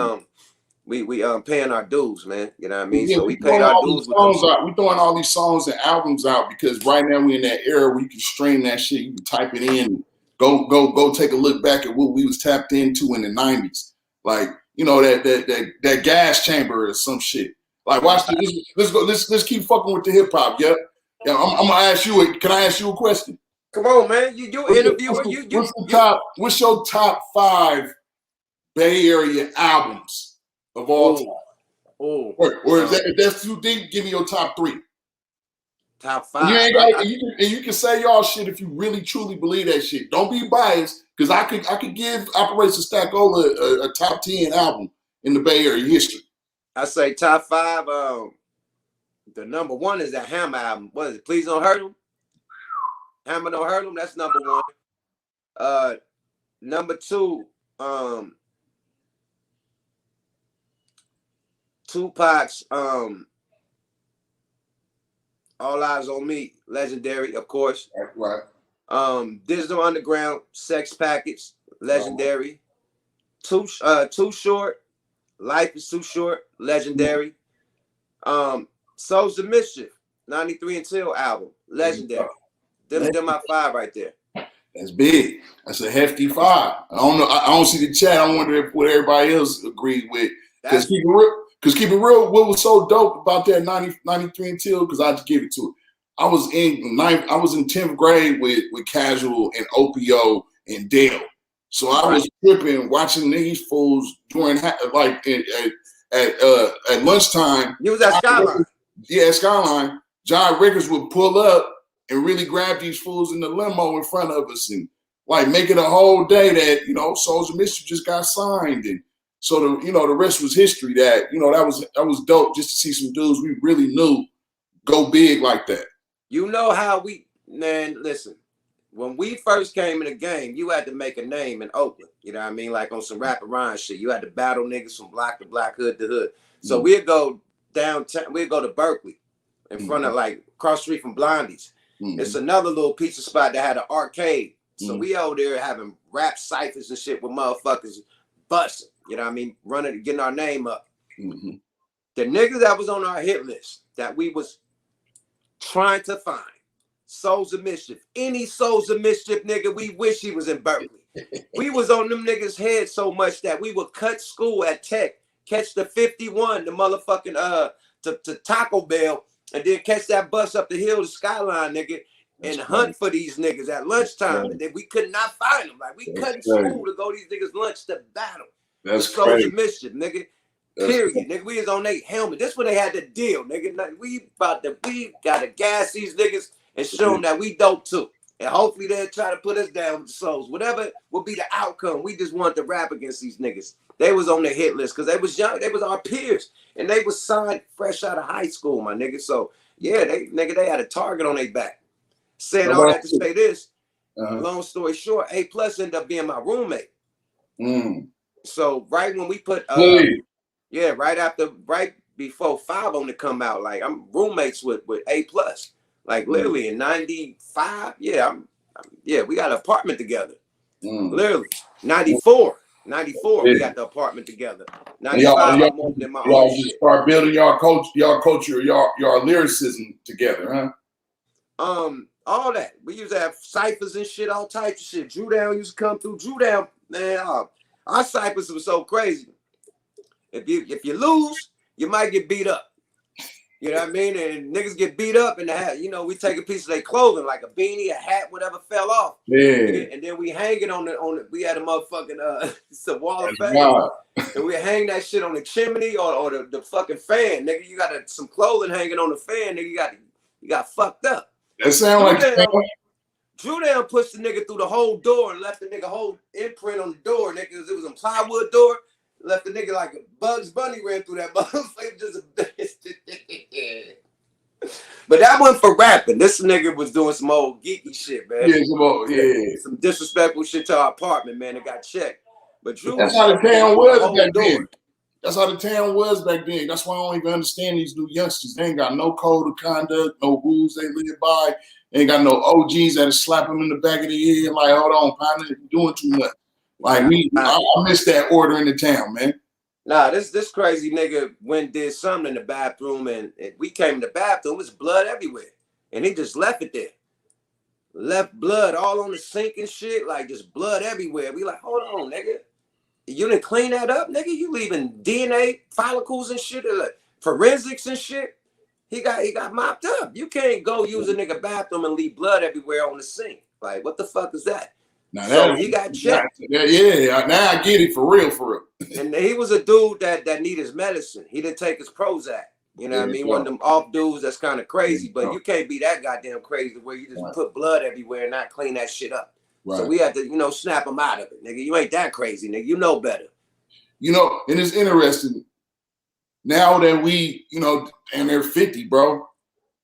paying our dues, man. You know what I mean? So we paid our dues with those songs. We throwing all these songs and albums out because right now we in that era where you can stream that shit. You can type it in. Go take a look back at what we was tapped into in the 90s. Like, you know, that gas chamber or some shit. Like, watch this. Let's keep fucking with the hip hop. Yeah. I'm gonna ask you. Can I ask you a question? Come on, man. You interviewer. What's your top 5 Bay Area albums of all time? Or if that's too deep, give me your top 3. Top 5. You can say y'all shit if you really truly believe that shit. Don't be biased, because I could give Operation Stackola a top 10 album in the Bay Area history. I say top 5. The number 1 is that Hammer album. What is it? Please Don't Hurt Him. Hammer Don't Hurt Him. That's number 1. Number 2. Tupac's All Eyes on Me, legendary, of course. Right. Digital Underground, Sex Package, legendary. Too Short, Life is Too Short, legendary. Souls of Mischief, 93 Until album, legendary. Them my 5 right there. That's big. That's a hefty 5. I don't know. I don't see the chat. I wonder what everybody else agreed with. Because Because keep it real, what was so dope about that 93 until, because I just give it to it. I was in 10th grade with Casual and OPO and Dale. So I was tripping watching these fools during like at lunchtime. You was at Skyline. Yeah, at Skyline. John Rickers would pull up and really grab these fools in the limo in front of us and like make it a whole day that, you know, Souls of Mischief just got signed. And so the rest was history. That, you know, that was dope just to see some dudes we really knew go big like that. You know how man, listen, when we first came in the game, you had to make a name in Oakland. You know what I mean? Like on some Ryan shit. You had to battle niggas from block to block, hood to hood. So we'd go downtown, we'd go to Berkeley in front of like cross street from Blondie's. It's another little pizza spot that had an arcade. So we over there having rap ciphers and shit with motherfuckers busting. You know what I mean? Getting our name up. The niggas that was on our hit list that we was trying to find, Souls of Mischief, any Souls of Mischief nigga, we wish he was in Berkeley. We was on them niggas' head so much that we would cut school at Tech, catch the 51, the motherfucking to Taco Bell, and then catch that bus up the hill to Skyline, nigga, and hunt for these niggas at lunchtime. And then we could not find them. Like, we cutting school to go to these niggas' lunch to battle. That's Souls of Mischief, nigga. Period, nigga. We was on their helmet. This when they had the deal, nigga. We gotta gas these niggas and show them that we dope too. And hopefully they'll try to put us down with the Souls. Whatever will be the outcome. We just wanted to rap against these niggas. They was on the hit list because they was young. They was our peers. And they was signed fresh out of high school, my nigga. So yeah, they had a target on their back. Saying all that to say this, long story short, A+ ended up being my roommate. So right when we put right before 5 on to come out, like I'm roommates with A+. Like literally in 95, we got an apartment together. Literally 94, we got the apartment together. 95, I moved in my own y'all shit. just start building y'all culture, y'all lyricism together, huh? All that. We used to have ciphers and shit, all types of shit. Drew Down used to come through. Drew Down, man, our ciphers were so crazy. If you lose, you might get beat up. You know what I mean? And niggas get beat up and we take a piece of their clothing, like a beanie, a hat, whatever fell off. Yeah. And then we hang it on the we had a motherfucking it's a wall of fame. And we hang that shit on the chimney or the fucking fan. Nigga, you got some clothing hanging on the fan, nigga, you got fucked up. That sound like Drew Down pushed the nigga through the whole door and left the nigga whole imprint on the door, nigga. It was a plywood door. Left the nigga like a Bugs Bunny ran through that motherfucker. But that wasn't for rapping. This nigga was doing some old geeky shit, man. Some disrespectful shit to our apartment, man. It got checked. But Drew, that's how the town was back then. That's how the town was back then. That's why I don't even understand these new youngsters. They ain't got no code of conduct, no rules they live by. They ain't got no OGs that'll slap them in the back of the head like, hold on, partner, you're doing too much. Like I miss that order in the town, man. Nah, this crazy nigga did something in the bathroom and we came in the bathroom, it was blood everywhere. And he just left it there. Left blood all on the sink and shit, like just blood everywhere. We like, hold on, nigga. You didn't clean that up, nigga? You leaving DNA follicles and shit, like forensics and shit. He got mopped up. You can't go use a nigga bathroom and leave blood everywhere on the sink. Like, what the fuck is that? Now so he got checked. Yeah, now I get it for real. And he was a dude that needed his medicine. He didn't take his Prozac. You know what I mean? One of them off dudes that's kind of crazy, but you can't be that goddamn crazy where you just put blood everywhere and not clean that shit up. Right. So we had to, snap him out of it, nigga. You ain't that crazy, nigga. You know better. And it's interesting. Now that we, and they're 50, bro,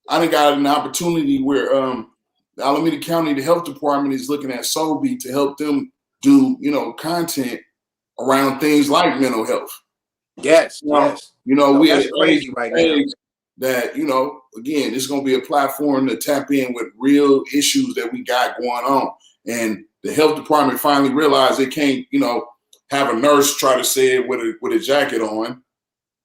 I done got an opportunity where the Alameda County, the health department is looking at Soulbeat to help them do, content around things like mental health. Yes. We have crazy right now. That, again, this is going to be a platform to tap in with real issues that we got going on. And the health department finally realized they can't, have a nurse try to say it with a jacket on.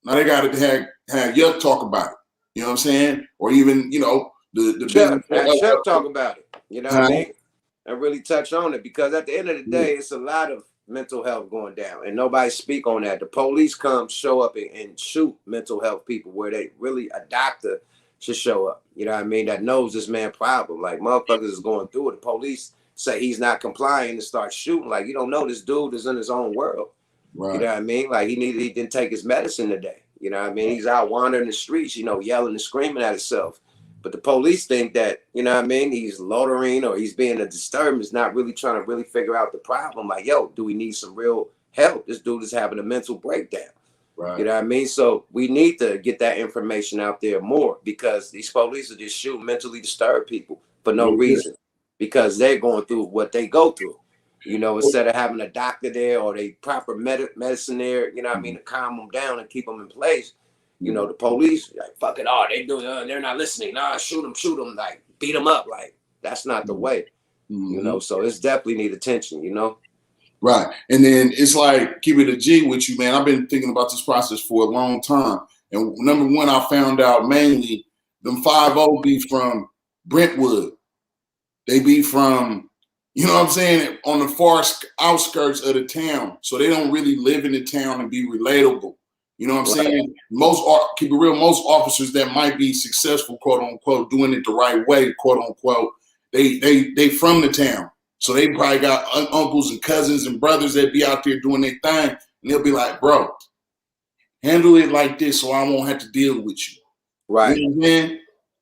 Now they got to have Yuck talk about it. You know what I'm saying? Or even, the Chef talk about it. You know what I mean? And really touch on it because at the end of the day, it's a lot of mental health going down, and nobody speak on that. The police come, show up, and shoot mental health people where they really a doctor should show up. You know what I mean? That knows this man problem. Like motherfuckers is going through it. The police say he's not complying and start shooting. Like you don't know this dude is in his own world. Right. You know what I mean? Like he didn't take his medicine today. You know what I mean? He's out wandering the streets, you know, yelling and screaming at himself. But the police think that, you know what I mean, he's loitering or he's being a disturbance, not really trying to really figure out the problem. Like, yo, do we need some real help? This dude is having a mental breakdown. Right. You know what I mean? So we need to get that information out there more because these police are just shooting mentally disturbed people for no reason because they're going through what they go through. You know, instead of having a doctor there or they proper medicine there, you know what I mean, to calm them down and keep them in place. You know, the police, like, fuck it all. They're not listening. Nah, shoot them, like, beat them up. Like, that's not the way, you know? So it's definitely need attention, you know? Right. And then it's like, keep it a G with you, man. I've been thinking about this process for a long time. And number one, I found out mainly them 5-0 be from Brentwood. They be from, you know what I'm saying, on the far outskirts of the town. So they don't really live in the town and be relatable. You know what I'm saying? Keep it real, most officers that might be successful, quote unquote, doing it the right way, quote unquote, they from the town. So they probably got uncles and cousins and brothers that be out there doing their thing. And they'll be like, bro, handle it like this so I won't have to deal with you. Right. You know what I'm saying?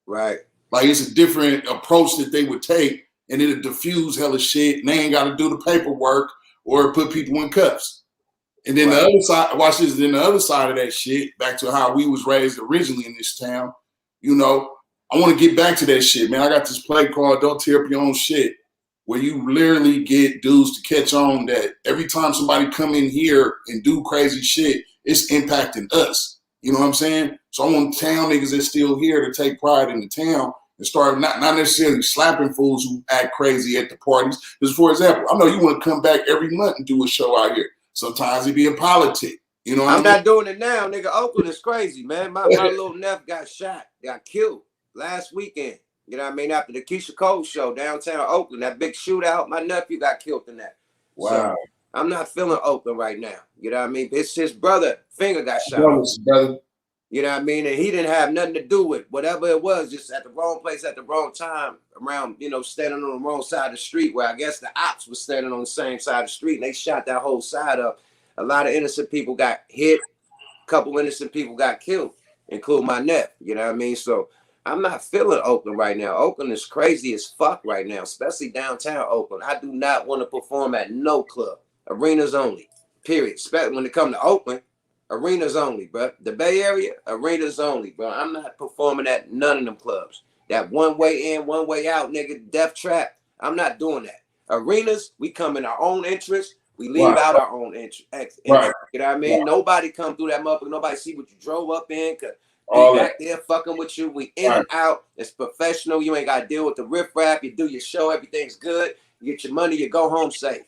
Right. Like it's a different approach that they would take and it'll diffuse hella shit and they ain't got to do the paperwork or put people in cuffs. And then the other side, watch this, then the other side of that shit, back to how we was raised originally in this town, you know, I want to get back to that shit, man. I got this play called Don't Tear Up Your Own Shit, where you literally get dudes to catch on that every time somebody come in here and do crazy shit, it's impacting us. You know what I'm saying? So I want town niggas that's still here to take pride in the town and start not necessarily slapping fools who act crazy at the parties. Because, for example, I know you want to come back every month and do a show out here. Sometimes it be a politic. You know what I'm not doing it now, nigga. Oakland is crazy, man. My little nephew got killed last weekend. You know what I mean? After the Keisha Cole show downtown Oakland, that big shootout, my nephew got killed in that. Wow. So I'm not feeling Oakland right now. You know what I mean? It's his brother, Finger got shot. Brother. You know what I mean? And he didn't have nothing to do with whatever it was, just at the wrong place at the wrong time, around, you know, standing on the wrong side of the street, where I guess the ops was standing on the same side of the street, and they shot that whole side up. A lot of innocent people got hit. A couple innocent people got killed, including my nephew. You know what I mean? So I'm not feeling Oakland right now. Oakland is crazy as fuck right now, especially downtown Oakland. I do not want to perform at no club. Arenas only, period. Especially when it comes to Oakland. Arenas only, bro. The Bay Area, arenas only, bro. I'm not performing at none of them clubs. That one way in, one way out, nigga, death trap. I'm not doing that. Arenas, we come in our own interest. We leave out our own interest. You know what I mean? Nobody come through that motherfucker. Nobody see what you drove up in. Cause we back there fucking with you. We in and out. It's professional. You ain't got to deal with the riffraff. You do your show. Everything's good. You get your money. You go home safe.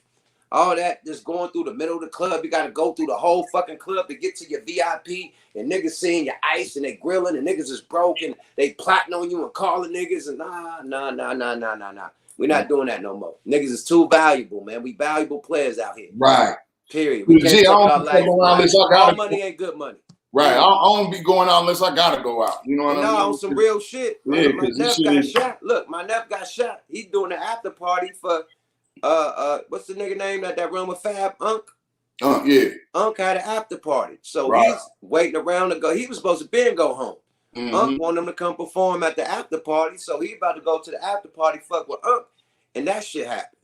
All that just going through the middle of the club. You got to go through the whole fucking club to get to your VIP. And niggas seeing your ice and they grilling and niggas is broke and they plotting on you and calling niggas and nah. We're not doing that no more. Niggas is too valuable, man. We valuable players out here. Right. Period. We can't talk about life. All money ain't good money. Right. I don't be going out unless I gotta go out. You know what I mean? No, on some real shit. Yeah, my nephew got shot. Look, my nephew got shot. He's doing the after party for what's the nigga name that run with Fab? Unc? Yeah. Unc had an after party. So he's waiting around to go. He was supposed to go home. Unc wanted him to come perform at the after party. So he about to go to the after party, fuck with Unc. And that shit happened.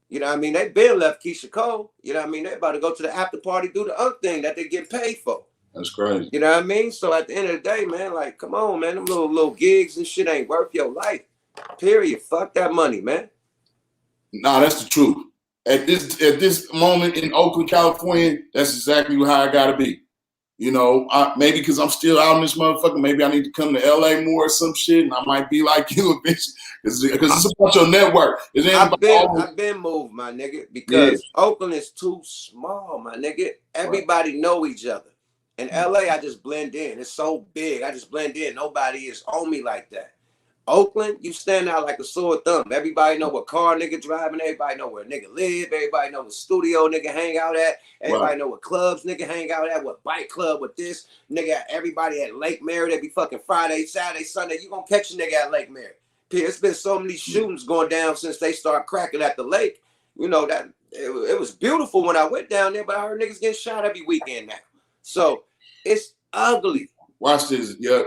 You know what I mean? They been left Keisha Cole. You know what I mean? They about to go to the after party, do the Unc thing that they get paid for. That's crazy. You know what I mean? So at the end of the day, man, like, come on, man. Them little gigs and shit ain't worth your life. Period. Fuck that money, man. Nah, that's the truth. At this moment in Oakland, California, that's exactly how I gotta be. You know, maybe because I'm still out in this motherfucker, maybe I need to come to LA more or some shit, and I might be like you a bitch. Because it's about your network. I've been moved, my nigga, because Oakland is too small, my nigga. Everybody know each other. In LA, I just blend in. It's so big. I just blend in. Nobody is on me like that. Oakland, you stand out like a sore thumb. Everybody know what car nigga driving. Everybody know where nigga live. Everybody know what studio nigga hang out at. Everybody Right. know what clubs nigga hang out at. What bike club with this nigga. Everybody at Lake Mary. They be fucking Friday, Saturday, Sunday. You gonna catch a nigga at Lake Mary. It's been so many shootings going down since they start cracking at the lake. You know that it was beautiful when I went down there, but I heard niggas getting shot every weekend now. So it's ugly. Watch this. Yeah.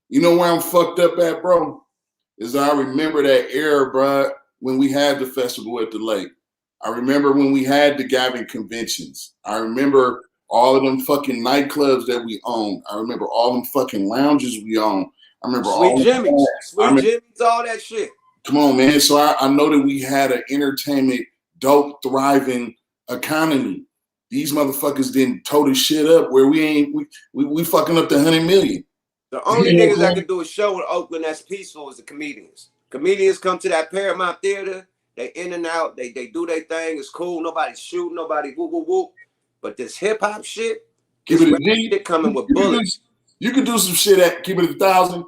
You know where I'm fucked up at, bro? Is I remember that era, bro, when we had the festival at the lake. I remember when we had the Gavin conventions. I remember all of them fucking nightclubs that we owned. I remember all them fucking lounges we owned. I remember Sweet all Jimmy's, I remember, Jimmy's, all that shit. Come on, man. So I know that we had an entertainment, dope, thriving economy. These motherfuckers didn't toe the shit up where we fucking up the 100 million. The only niggas that can do a show in Oakland that's peaceful is the comedians. Comedians come to that Paramount Theater, they in and out, they do their thing, it's cool, nobody's shooting, nobody whoop whoop whoop. But this hip hop shit, Keep it a G. shit coming with bullets. You can do some shit at Keep It 1,000.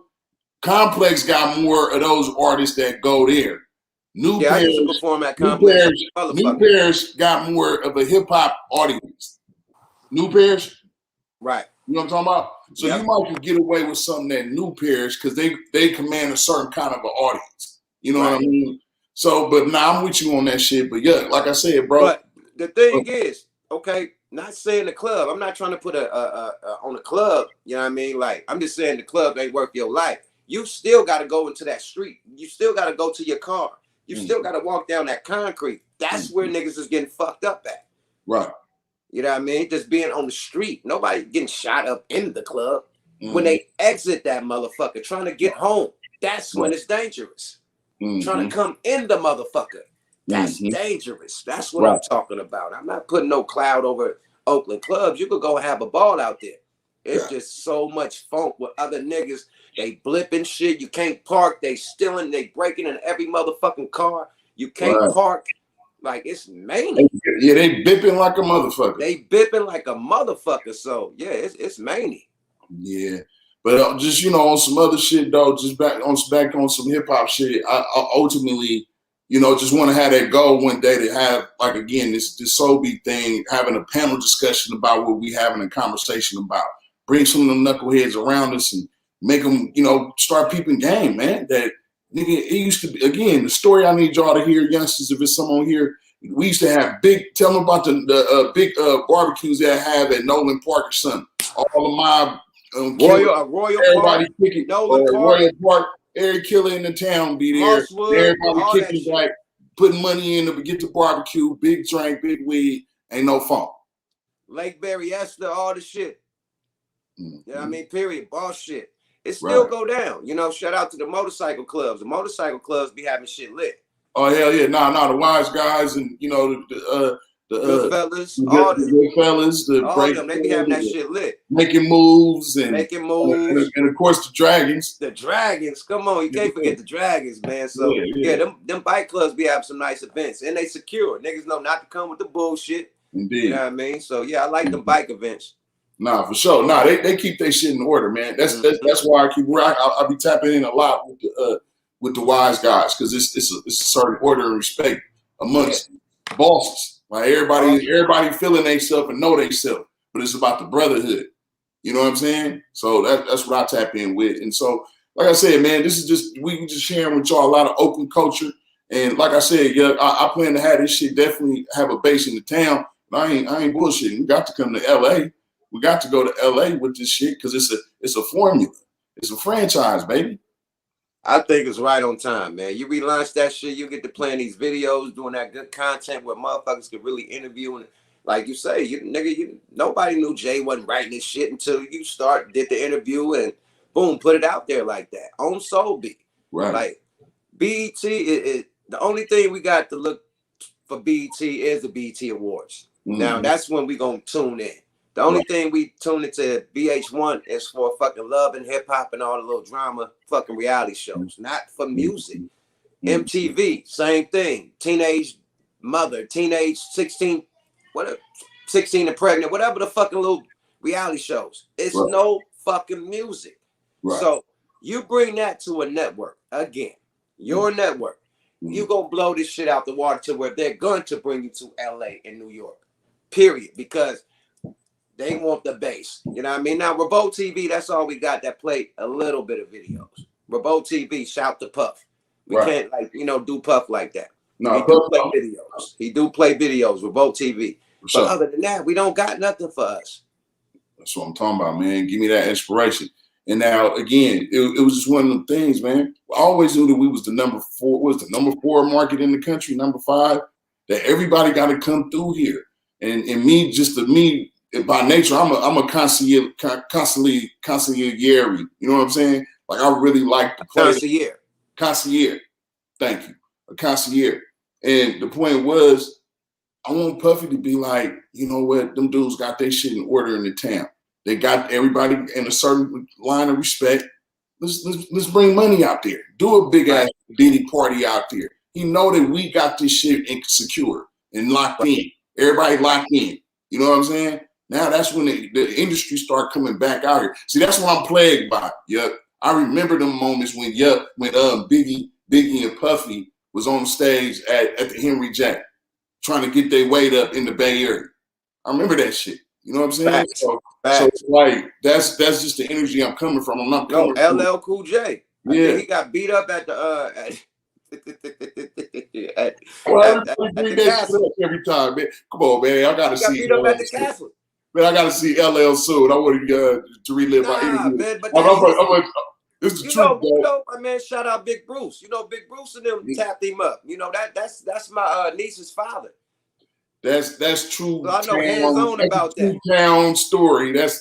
Complex got more of those artists that go there. New Pairs got more of a hip hop audience. New Pairs, right? You know what I'm talking about? So you might can get away with something that New Pairs because they command a certain kind of an audience. You know what I mean? So, but now I'm with you on that shit. But yeah, like I said, bro. But the thing is, okay, not saying the club. I'm not trying to put a on the club. You know what I mean? Like I'm just saying the club ain't worth your life. You still got to go into that street. You still got to go to your car. You still got to walk down that concrete. That's where niggas is getting fucked up at. Right. You know what I mean? Just being on the street. Nobody getting shot up in the club. When they exit that motherfucker, trying to get home, that's when it's dangerous. Trying to come in the motherfucker, that's dangerous. That's what I'm talking about. I'm not putting no cloud over Oakland clubs. You could go have a ball out there. It's just so much funk with other niggas. They blipping shit. You can't park. They stealing. They breaking in every motherfucking car. You can't park. Like it's mania. Yeah, they bipping like a motherfucker. They bipping like a motherfucker. So yeah, it's mania. Yeah, but just on some other shit though. Just back on some hip hop shit. I ultimately, just want to have that goal one day to have like again this Soul Beat thing, having a panel discussion about what we having a conversation about. Bring some of them knuckleheads around us and make them, start peeping game, man. That nigga, it used to be, again, the story I need y'all to hear, youngsters, if it's someone here, we used to have tell them about the big barbecues that I have at Nolan Park or something. All the mob, Royal everybody Park, kicking, Royal Park, every killer in the town be there. Everybody kicking, like, putting money in to get the barbecue, big drink, big weed, ain't no fun. Lake Berry, Esther, all the shit. You know what I mean? Period. Boss shit. It still go down. Shout out to the motorcycle clubs. The motorcycle clubs be having shit lit. Oh hell yeah! Nah, the wise guys and the good fellas, all the good fellas, all them, they be having that shit lit, making moves and of course the dragons. The dragons, come on, you can't forget the dragons, man. So them bike clubs be having some nice events, and they secure. Niggas know not to come with the bullshit. Indeed, you know what I mean. So yeah, I like them bike events. Nah, for sure. Nah, they keep their shit in order, man. That's why I be tapping in a lot with the wise guys because it's a certain order and respect amongst bosses. Like everybody feeling themselves and know themselves, but it's about the brotherhood. You know what I'm saying? So that's what I tap in with. And so, like I said, man, this is we just sharing with y'all a lot of Oakland culture. And like I said, I plan to have this shit definitely have a base in the town. But I ain't bullshitting. We got to come to LA. We got to go to LA with this shit because it's a formula. It's a franchise, baby. I think it's right on time, man. You relaunch that shit, you get to playing these videos, doing that good content where motherfuckers can really interview. And like you say, nobody knew Jay wasn't writing this shit until you did the interview and boom, put it out there like that on Soul Beat. Right. Like BET is the only thing we got to look for. BET is the BET Awards. Now that's when we gonna tune in. The only thing we tune into VH1 is for fucking love and hip hop and all the little drama fucking reality shows, not for music. MTV, same thing. Teenage Mother, Teenage 16, 16 and Pregnant, whatever the fucking little reality shows. It's no fucking music. Right. So You bring that to a network again, your network. You gonna blow this shit out the water to where they're going to bring you to LA and New York. Period. Because they want the base. You know what I mean? Now, Revolt TV, that's all we got that played a little bit of videos. Revolt TV, shout to Puff. We can't, like, you know, do Puff like that. No, he do play videos. He do play videos, Revolt TV. But other than that, we don't got nothing for us. That's what I'm talking about, man. Give me that inspiration. And now, again, it was just one of them things, man. I always knew that we was the number 4 market in the country, number 5, that everybody got to come through here. And me, by nature, I'm a consigliere. You know what I'm saying? Like, I really like to play. Consigliere. Thank you. A consigliere. And the point was, I want Puffy to be like, you know what? Them dudes got their shit in order in the town. They got everybody in a certain line of respect. Let's bring money out there. Do a big ass Diddy party out there. You know that we got this shit secure and locked in. Everybody locked in. You know what I'm saying? Now that's when the industry start coming back out here. See, that's what I'm plagued by. Yup. I remember the moments when Biggie and Puffy was on stage at the Henry Jack trying to get their weight up in the Bay Area. I remember that shit. You know what I'm saying? So it's like that's just the energy I'm coming from. I'm not coming from LL Cool J. Yeah, he got beat up at the castle every time, man. Come on, man. I gotta see. Beat up at the castle. Man, I gotta see LL soon. I want to relive my interview. Man, but this is the truth, you know, my man. Shout out Big Bruce. You know, Big Bruce and them tapped him up. You know that's my niece's father. That's true. So I know hands-on about that. Town story. That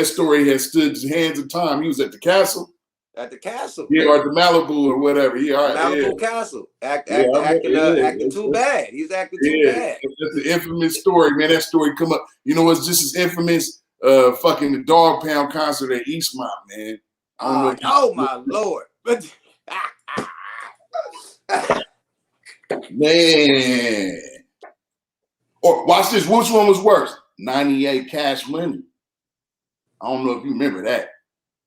story has stood the hands of time. He was at the castle. At the castle. Yeah, or the Malibu or whatever. Malibu Castle. Acting too bad. He's acting too bad. That's the infamous story, man. That story come up. You know what's just as infamous? Fucking the Dog Pound concert at Eastmont, man. Oh my Lord. Man. Or watch this. Which one was worse? 98 Cash Money. I don't know if you remember that.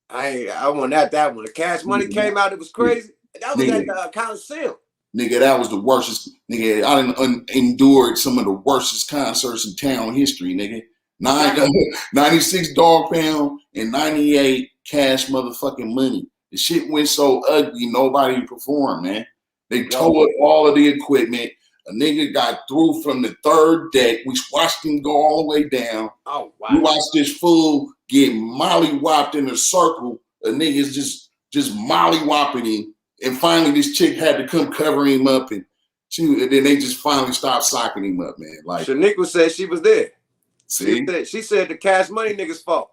I want that one. The Cash Money came out. It was crazy. That was at the Coliseum. Nigga, that was the worstest. Nigga, I done endured some of the worstest concerts in town history, nigga. 96 Dog Pound and 98 Cash motherfucking Money. The shit went so ugly, nobody performed, man. They tore up all of the equipment. A nigga got through from the 3rd deck. We watched him go all the way down. Oh, wow. We watched this fool get molly-whopped in a circle. A nigga's just molly-whopping him. And finally, this chick had to come cover him up. And then they just finally stopped socking him up, man. Like Shaniqua said she was there. See? She said the Cash Money niggas' fault.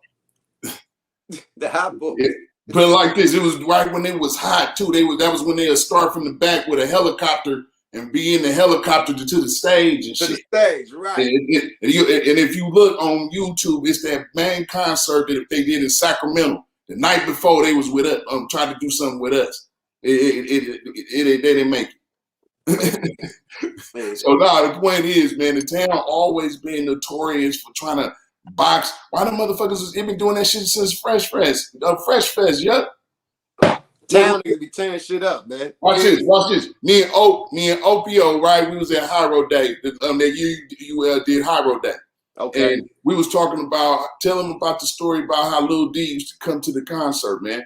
The hot book. Yeah. But like this, it was right when it was hot, too. That was when they would start from the back with a helicopter and be in the helicopter to the stage and shit. To the stage, right. And if you look on YouTube, it's that main concert that they did in Sacramento. The night before they was with us, trying to do something with us. They didn't make it. So the point is, man, the town always been notorious for trying to box. Why the motherfuckers they been doing that shit since Fresh Fest? Fresh Fest, yup. Town niggas be tearing shit up, man. Watch this. Me and Opio, right? We was at Hyro Day. That you did Hyro Day. Okay. And we was talking about, tell them about the story about how Lil D used to come to the concert, man.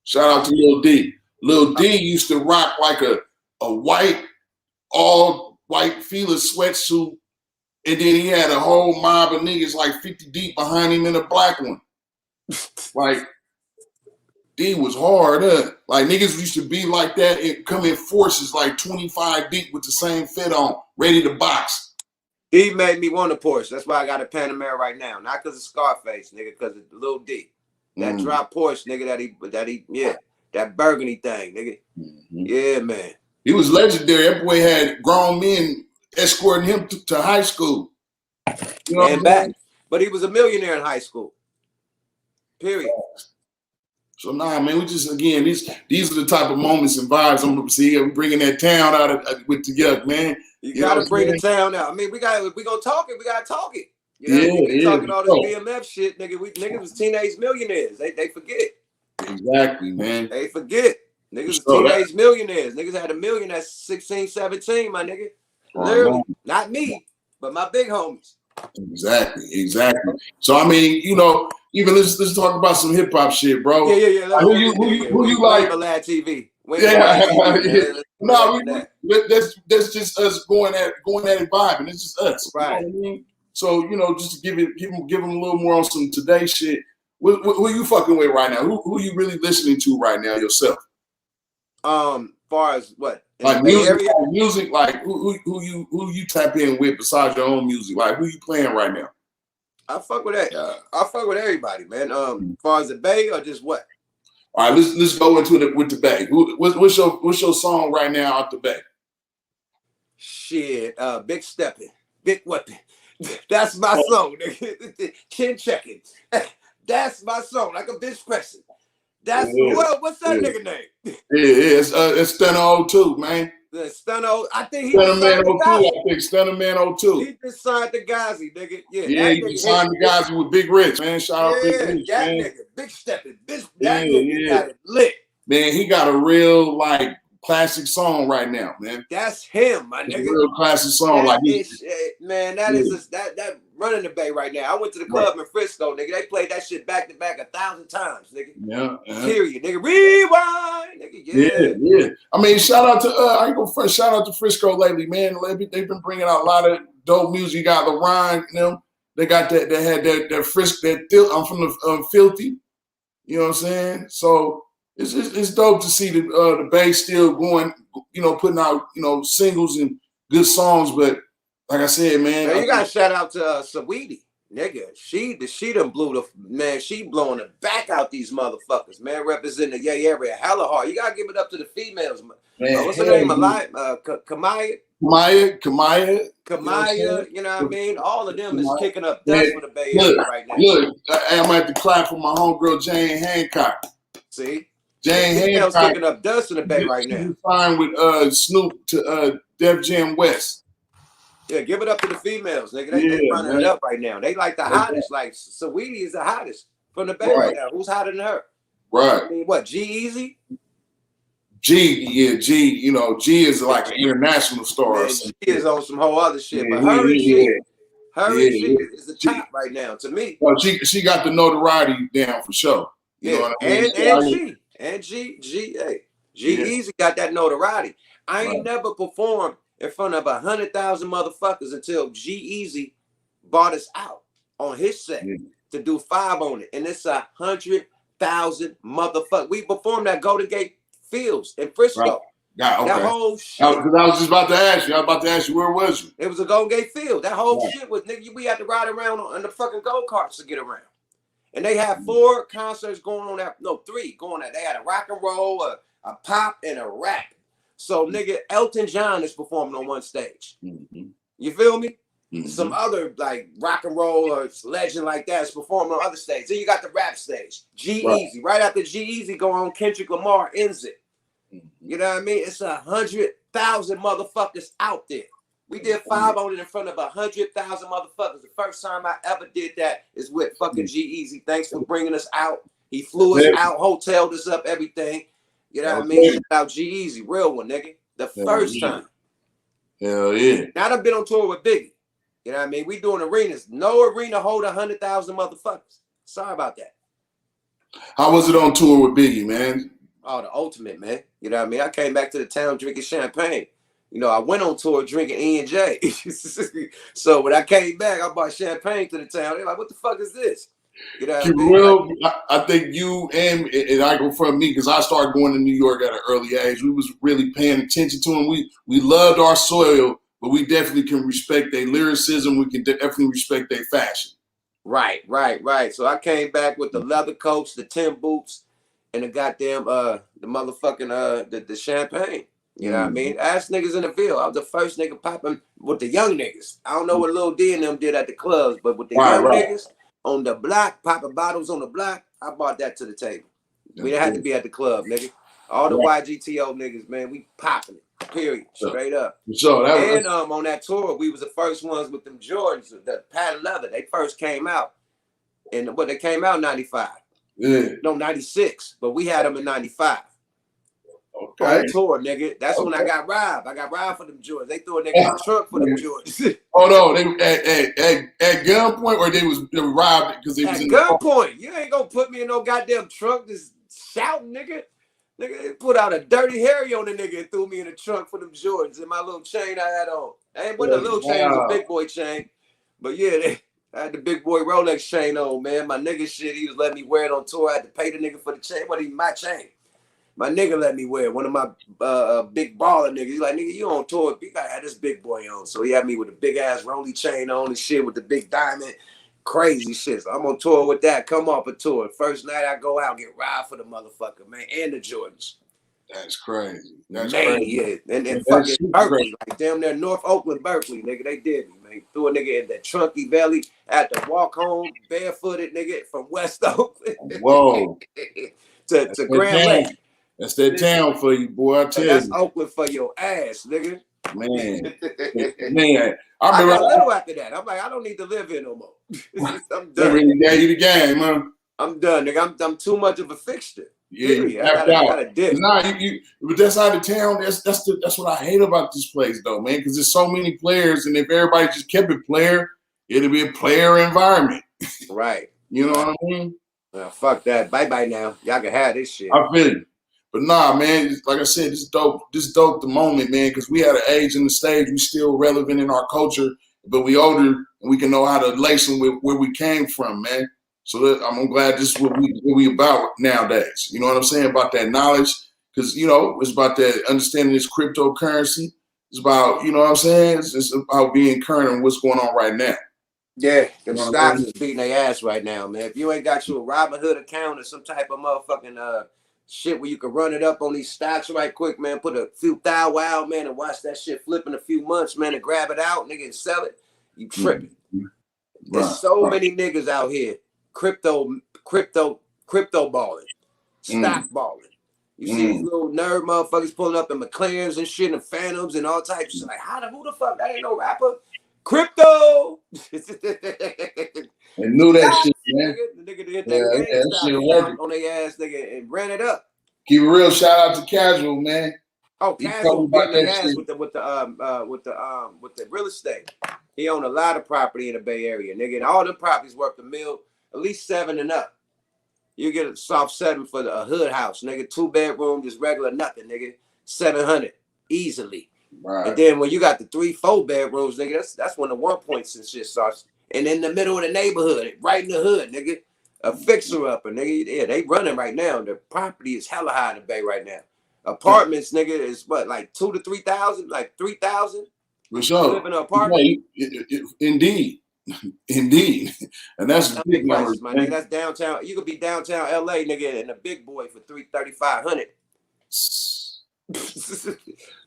Shout out to Lil D. Lil D used to rock like a white, all white Fila sweatsuit. And then he had a whole mob of niggas like 50 deep behind him in a black one. Like, D was hard, huh? Like, niggas used to be like that and come in forces like 25 deep with the same fit on, ready to box. He made me want a Porsche. That's why I got a Panamera right now. Not because of Scarface, nigga, because of Lil D. That drop Porsche, nigga, that burgundy thing, nigga. Yeah, man. He was legendary. That boy had grown men escorting him to high school. You know and back. But he was a millionaire in high school. Period. So man, we just again these are the type of moments and vibes I'm bringing that town out with together, man. You gotta bring the town out. I mean, we gonna talk it. We gotta talk it. You know, we talking all this BMF shit, nigga. Niggas was teenage millionaires. They forget. Exactly, man. They forget. Niggas was So teenage millionaires. Niggas had $1 million at 16, 17, my nigga. Literally. Not me, but my big homies. Exactly. So I mean, you know, even let's talk about some hip hop shit, bro. Yeah. Who you like? Lad TV. Yeah. No, that's just us going at it vibing. It's just us. Right. You know what I mean? So, you know, just to give them a little more on some today shit. Who you fucking with right now? Who you really listening to right now yourself? Far as what? Like music, like who you tap in with besides your own music? Like who you playing right now? I fuck with that. I fuck with everybody, man. Far as the Bay or just what? All right, let's go into it with the Bay. What's your song right now out the Bay? Shit, Big Steppin', Big Weapon. That's my song, nigga. Chin checking. That's my song, like a bitch pressing. That's what's that nigga name? It's Stunner 02, man. The Stunner, I think he Stunner Man 02. I think Stunner Man 02. He just signed the Gazi, nigga. Yeah, he just signed the Gazi with Big Rich, man. Shout out Big Rich, that man. Nigga, Big Steppin', bitch. That nigga got it lit. Man, he got a real like classic song right now, man. That's him, my nigga. A real classic song, that is that running the Bay right now. I went to the club in Frisco, nigga. They played that shit back to back 1,000 times, nigga. Yeah. Period, nigga. Rewind, nigga. Yeah. I mean, shout out to shout out to Frisco lately, man. They've been bringing out a lot of dope music. You got LaRon, you know. They got that. They had that Frisco. I'm from the Filthy. You know what I'm saying? So it's dope to see the Bay still going. You know, putting out singles and good songs, but. Like I said, man. You got to shout out to Saweetie, nigga. She done blew she blowing the back out these motherfuckers, man. Representing the Yay area hella hard. You got to give it up to the females, man. What's her name? Kamaya. You know what I mean? All of them is kicking up dust for the Bay Area right now. Look, I'm at the clap for my homegirl Jane Hancock. See? Jane Hancock kicking up dust in the Bay right now. Signed with Snoop to Def Jam West. Yeah, give it up to the females, nigga. They running it up right now. They like the hottest. Like Saweetie is the hottest from the Bay right now. Who's hotter than her? Right. I mean, what? G-Eazy? G. You know, G is like an international star. Man, G is on some whole other shit, but her and G is the top right now to me. Well, she got the notoriety down for sure. You know what I mean? G-Eazy got that notoriety. I ain't never performed in front of 100,000 motherfuckers until G-Eazy bought us out on his set to do 5 on it. And it's 100,000 motherfuckers. We performed at Golden Gate Fields in Frisco. Right. That whole shit. Because I was just about to ask you. Where was you? It was a Golden Gate Field. That whole shit was, nigga, we had to ride around on the fucking go-karts to get around. And they had 4 concerts going on that, 3 going on. They had a rock and roll, a pop, and a rap. So, nigga, Elton John is performing on one stage. You feel me? Some other, like, rock and roll or legend like that is performing on other stages. Then you got the rap stage. G-Eazy. Right after G-Eazy go on, Kendrick Lamar ends it. You know what I mean? It's 100,000 motherfuckers out there. We did 5 on it in front of 100,000 motherfuckers. The first time I ever did that is with fucking G-Eazy. Thanks for bringing us out. He flew us out, hoteled us up, everything. You know what I mean? Shout out G-Eazy, real one, nigga. The first time. Hell yeah. Now I've been on tour with Biggie. You know what I mean? We doing arenas. No arena hold 100,000 motherfuckers. Sorry about that. How was it on tour with Biggie, man? Oh, the ultimate, man. You know what I mean? I came back to the town drinking champagne. You know, I went on tour drinking E&J. So when I came back, I bought champagne to the town. They're like, what the fuck is this? You know what I mean? Well, I think you and I go from me because I started going to New York at an early age. We was really paying attention to them. We loved our soil, but we definitely can respect their lyricism. We can definitely respect their fashion. Right. So I came back with the leather coats, the tin boots, and the goddamn the motherfucking the champagne. You know what I mean? Ass niggas in the field. I was the first nigga popping with the young niggas. I don't know what Lil D and them did at the clubs, but with the young niggas on the block, popping bottles on the block, I brought that to the table. We didn't have to be at the club, nigga. All the YGTO niggas, man, we popping it. Period. Straight up. So on that tour, we was the first ones with them Jordans, the patent leather. They first came out. And what they came out in 95. Yeah. No, 96. But we had them in 95. Okay. On tour, nigga. That's when I got robbed. I got robbed for them Jordans. They threw a nigga in the trunk for them Jordans. Oh no, they at gunpoint, or they were robbed because they was At in the car. gunpoint. You ain't gonna put me in no goddamn trunk just shouting, nigga. Nigga, they put out a dirty Harry on the nigga and threw me in the trunk for them Jordans and my little chain I had on. It wasn't a little chain, it was a big boy chain. But yeah, I had the big boy Rolex chain on, man. My nigga shit, he was letting me wear it on tour. I had to pay the nigga for the chain. It wasn't even my chain. My nigga let me wear it. One of my big baller niggas. He's like, nigga, you on tour. You gotta have this big boy on. So he had me with a big ass Rolly chain on and shit with the big diamond. Crazy shit. So I'm on tour with that. Come off a tour. First night I go out, get robbed for the motherfucker, man. And the Jordans. That's crazy. That's man, crazy. Yeah. And fucking Berkeley. Like damn near North Oakland, Berkeley, nigga. They did me, man. Threw a nigga in that Trunky Valley. Had to walk home barefooted, nigga, from West Oakland. Whoa. to Grand Lake. That's that town for you, boy. I tell you. That's Oakland for your ass, nigga. Man. I got a little after that. I'm like, I don't need to live here no more. I'm done. They really gave you the game, huh? I'm done, nigga. I'm too much of a fixture. Yeah, I gotta dip. Nah, but that's out of town. That's what I hate about this place, though, man. Because there's so many players, and if everybody just kept it player, it'd be a player environment. Right. You know what I mean? Fuck that. Bye now. Y'all can have this shit. I feel it. But nah, man, like I said, this dope the moment, man, because we had an age in the stage, we still relevant in our culture, but we older and we can know how to lace them with where we came from, man. So I'm glad this is what we about nowadays. You know what I'm saying? About that knowledge, because, you know, it's about that understanding this cryptocurrency. It's about, you know what I'm saying? It's about being current on what's going on right now. Yeah, them stocks is beating their ass right now, man. If you ain't got you a Robinhood account or some type of motherfucking shit where you can run it up on these stocks right quick, man, put a few thou wow, man, and watch that shit flip in a few months, man, and grab it out, nigga, and sell it, you tripping. Mm-hmm. There's so many niggas out here, crypto balling, stock balling. You see these little nerd motherfuckers pulling up in McLarens and shit and Phantoms and all types of shit. Like, who the fuck? That ain't no rapper. Crypto. They knew that shit, man. The nigga did that GameStop on their ass, nigga, and ran it up. Keep it real. Shout out to Casual, man. Oh, Casual beating their ass with the real estate. He owned a lot of property in the Bay Area, nigga. And all them properties worth $1 million, at least 7 and up. You get a soft 7 for a hood house, nigga. 2-bedroom, just regular nothing, nigga. 700 easily. Right. And then when you got the 3-4 bedrooms, nigga, that's when the 1 points and shit starts. And in the middle of the neighborhood, right in the hood, nigga, a fixer-upper, nigga. Yeah, they running right now. The property is hella high in the Bay right now. Apartments, nigga, is what, like 2,000 to 3,000, like 3,000. For sure. You live in an apartment. Indeed, and that's a big number, my nigga. That's downtown. You could be downtown LA, nigga, in a big boy for $3,500.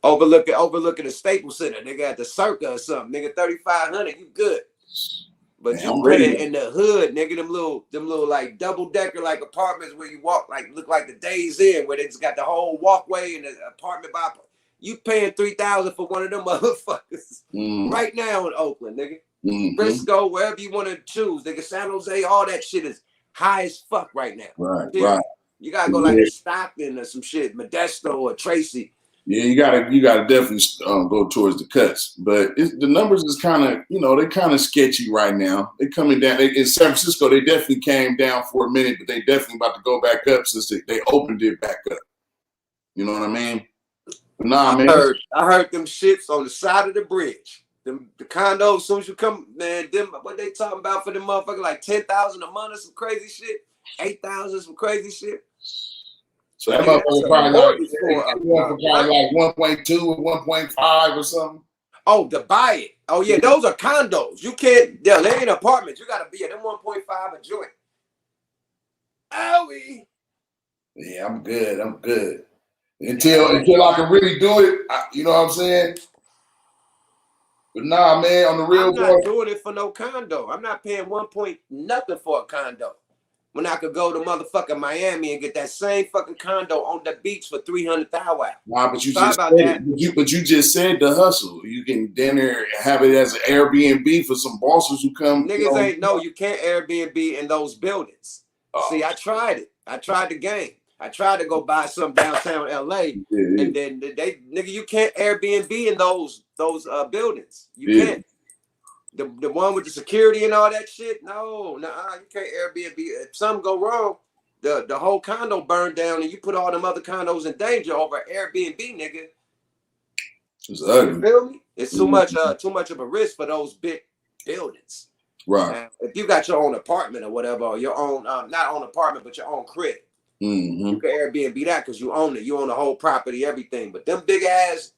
overlooking the Staples Center, nigga, at the Circa or something, nigga, $3,500. You good? But you paying in the hood, nigga, them little like double decker like apartments where you walk like look like the Days Inn where they just got the whole walkway and the apartment by. You paying $3,000 for one of them motherfuckers right now in Oakland, nigga. Frisco, wherever you want to choose, nigga. San Jose, all that shit is high as fuck right now. Right. You gotta go like a Stockton or some shit, Modesto or Tracy. Yeah, you gotta definitely go towards the cuts, but the numbers is kind of, you know, they're kind of sketchy right now. They're coming down. In San Francisco, they definitely came down for a minute, but they definitely about to go back up since they opened it back up. You know what I mean? But nah, man. I heard them shits on the side of the bridge. The condos, as soon as you come, man, them what they talking about for them motherfuckers, like 10,000 a month or some crazy shit, 8,000 some crazy shit. So that motherfucker probably like 1.2 or 1.5 or something. Oh, to buy it. Oh yeah, those are condos. You can't. Yeah, they ain't apartments. You gotta be at them 1.5 a joint. Owie. Yeah, I'm good. Until I can really do it, you know what I'm saying? But nah, man, on the real I'm not doing it for no condo. I'm not paying 1 point nothing for a condo. When I could go to motherfucking Miami and get that same fucking condo on the beach for $300,000. Nah, but you just said the hustle. You can dinner have it as an Airbnb for some bosses who come. Niggas ain't no. You can't Airbnb in those buildings. See, I tried it. I tried the game. I tried to go buy some downtown LA, and then they nigga, you can't Airbnb in those buildings. You can't. The one with the security and all that shit. No, nah, you can't Airbnb. If something go wrong, the whole condo burned down, and you put all them other condos in danger over Airbnb, nigga. It's ugly. You feel me? It's too much of a risk for those big buildings. Right. If you got your own apartment or whatever, or your own not own apartment, but your own crib, you can Airbnb that because you own it. You own the whole property, everything. But them big ass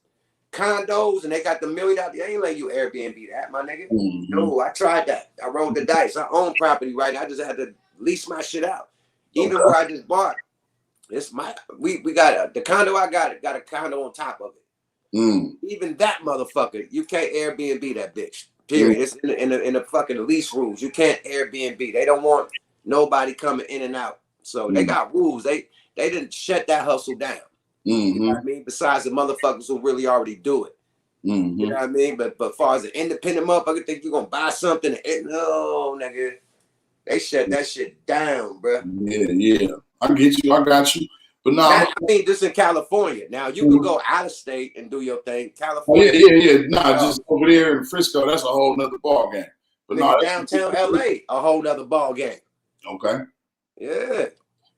condos and they got the $1 million, they ain't letting you Airbnb that, my nigga. No, I tried that. I rolled the dice. I own property right now. I just had to lease my shit out. Even where I just bought, it's my we got the condo I got a condo on top of it. Even that motherfucker, you can't Airbnb that bitch. Period. It's in the fucking lease rules. You can't Airbnb. They don't want nobody coming in and out. So they got rules. They didn't shut that hustle down. You know what I mean? Besides the motherfuckers who really already do it. You know what I mean? But as far as an independent motherfucker think you're gonna buy something, no, nigga. They shut that shit down, bro. Yeah. I get you. I got you. But no, I mean, this in California. Now you can go out of state and do your thing. California. Yeah. Nah, just over there in Frisco, that's a whole nother ball game. But no, downtown LA, a whole nother ball game. Okay. Yeah.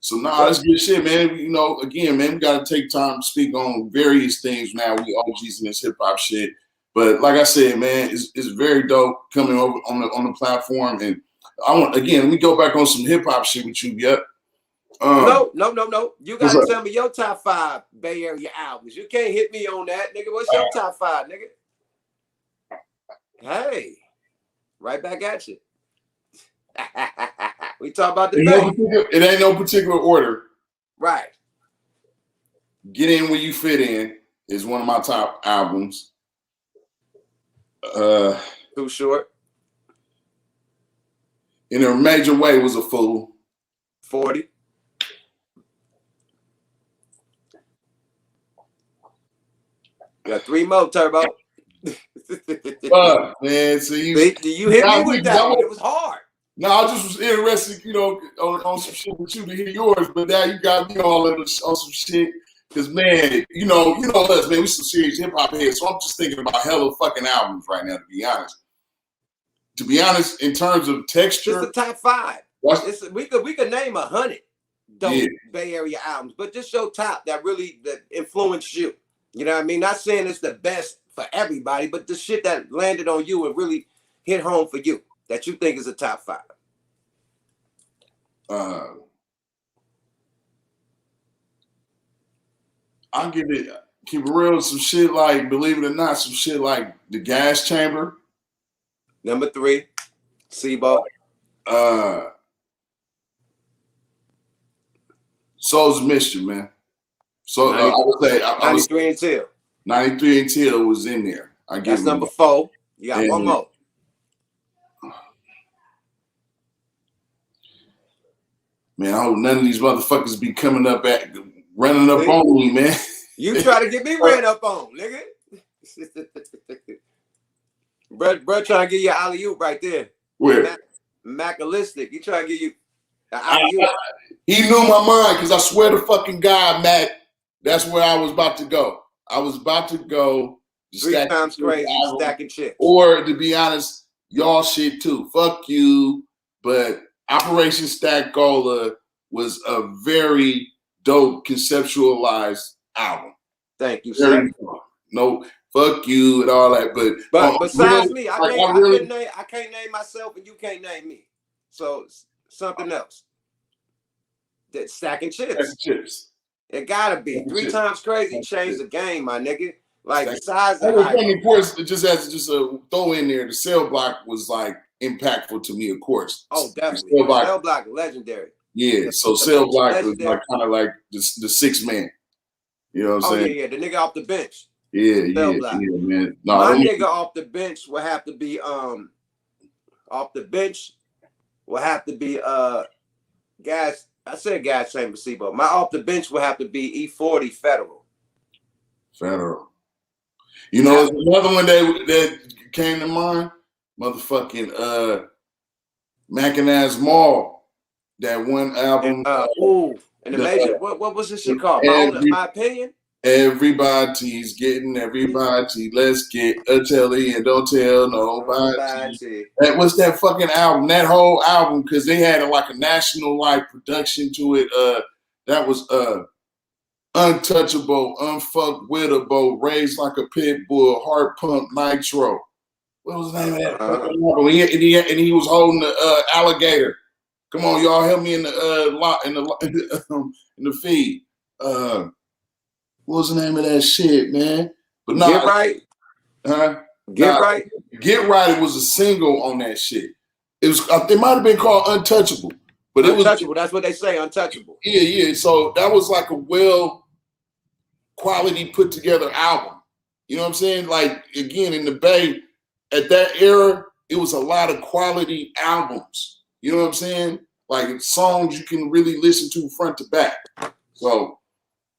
So that's good shit, man. You know, again, man, we gotta take time to speak on various things now. We OGs in this hip hop shit. But like I said, man, it's very dope coming over on the platform. And I want let me go back on some hip hop shit with you, yep. No. You gotta tell me your top 5 Bay Area albums. You can't hit me on that, nigga. What's your top 5, nigga? Hey, right back at you. We talk about the it ain't no particular order. Right. Get In Where You Fit In is one of my top albums. Too Short. In a Major Way was a fool. 40. Got 3 more, Turbo. Man, so you hit me with that one. It was hard. No, I just was interested, you know, on some shit with you to hear yours, but now you got me all on some shit. Because, man, you know us, man, we some serious hip hop heads. So I'm just thinking about hella fucking albums right now, to be honest. To be honest, in terms of texture. It's the top 5. We could name 100 dope Bay Area albums, but just your top that influenced you. You know what I mean? Not saying it's the best for everybody, but the shit that landed on you and really hit home for you that you think is a top 5. I'll keep it real, some shit like, believe it or not, some shit like The Gas Chamber. Number 3, Seaball. Souls of Mischief, man. So I would say 93 Until. 93 Until was in there. That's number 4. You got one more. Man, I hope none of these motherfuckers be running up on me, man. You try to get me ran up on, nigga. Bro trying to get you an alley-oop right there. Where? Macalistic. He trying to get you an alley-oop. He knew my mind because I swear to fucking God, Matt, that's where I was about to go. I was about to go. 3 Times Crazy, stacking chips. Or to be honest, y'all shit too. Fuck you. But Operation Stack Gola was a very dope conceptualized album. Thank you, sir. No, fuck you and all that. But besides me, I can't name myself and you can't name me. So something else. That stacking chips. It gotta be. 3 Times Crazy changed the game, my nigga. Like besides that, of course, just a throw in there, the Cell Block was like impactful to me, of course. Oh, definitely. Cell Block legendary. Yeah, so Cell Block was like kind of like the 6th man. You know what I'm saying? Yeah, the nigga off the bench. Yeah, man. No, my nigga off the bench will have to be Gas. I said Gas Chamber C, but my off the bench will have to be E40 Federal. You know, there's another one that came to mind. Motherfucking Mackinac Mall. that one And album. and the major, what was this shit called? My opinion. Everybody's getting everybody. Let's get a telly and don't tell nobody. What's that fucking album? That whole album, because they had like a national like production to it. That was Untouchable, Unfuckwittable, Raised Like a Pit Bull, Heart Pump Nitro. What was the name of that fucking album? And he was holding the alligator. Come on, y'all, help me in the in the feed. What was the name of that shit, man? But no, Get Right. Get Right. Get Right. It was a single on that shit. It was. It might have been called Untouchable, but Untouchable. That's what they say. Untouchable. Yeah. So that was like a quality put together album. You know what I'm saying? Like again, in the Bay, at that era, it was a lot of quality albums. You know what I'm saying? Like songs you can really listen to front to back. So.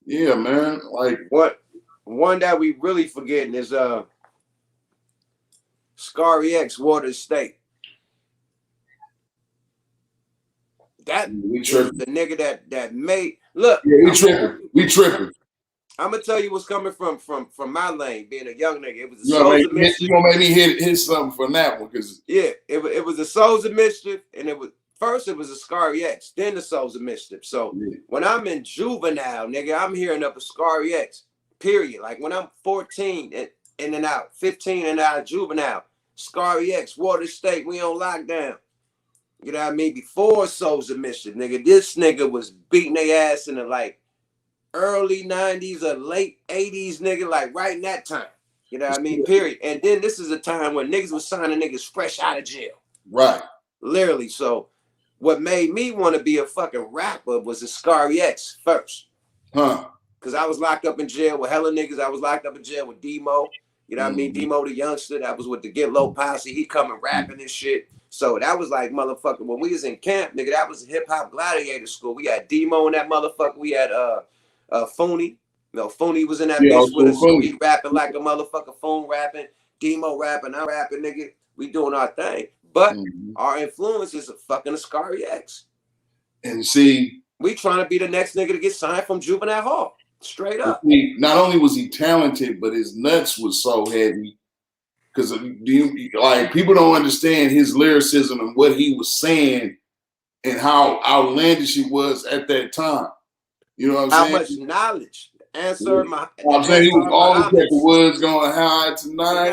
Yeah, man. Like one that we really forgetting is Scary X Water State. That is the nigga that made look. Yeah, we tripping. I'm gonna tell you what's coming from my lane, being a young nigga. It was the Souls of Mischief. You gonna make me hit something from that one, because it was the Souls of Mischief, and it was the Scary X, then the Souls of Mischief. So when I'm in juvenile, nigga, I'm hearing up a Scary X. Period. Like when I'm 14 and in and out, 15 and out of juvenile, Scary X, Water State, we on lockdown. You know what I mean? Before Souls of Mischief, nigga, this nigga was beating their ass in the like early 90s or late 80s, nigga, like right in that time. You know what I mean? Period. And then this is a time when niggas was signing niggas fresh out of jail. Right. Literally. So what made me want to be a fucking rapper was the Scary X first. Because I was locked up in jail with hella niggas. I was locked up in jail with Demo. You know what I mean? Demo the youngster. That was with the Get Low Posse. He coming rapping and shit. So that was like motherfucker. When we was in camp, nigga, that was hip hop gladiator school. We had Demo in that motherfucker. We had Fooney. Fooney was in that bitch with us. So he rapping like a motherfucker, Foon rapping, Demo rapping, I'm rapping, nigga. We doing our thing. But our influence is fucking a Scary X. And see, we trying to be the next nigga to get signed from Juvenile Hall. Straight up. See, not only was he talented, but his nuts was so heavy. Because like people don't understand his lyricism and what he was saying and how outlandish he was at that time. You know what I'm saying? How much knowledge. I'm saying he was all the Woods going high tonight.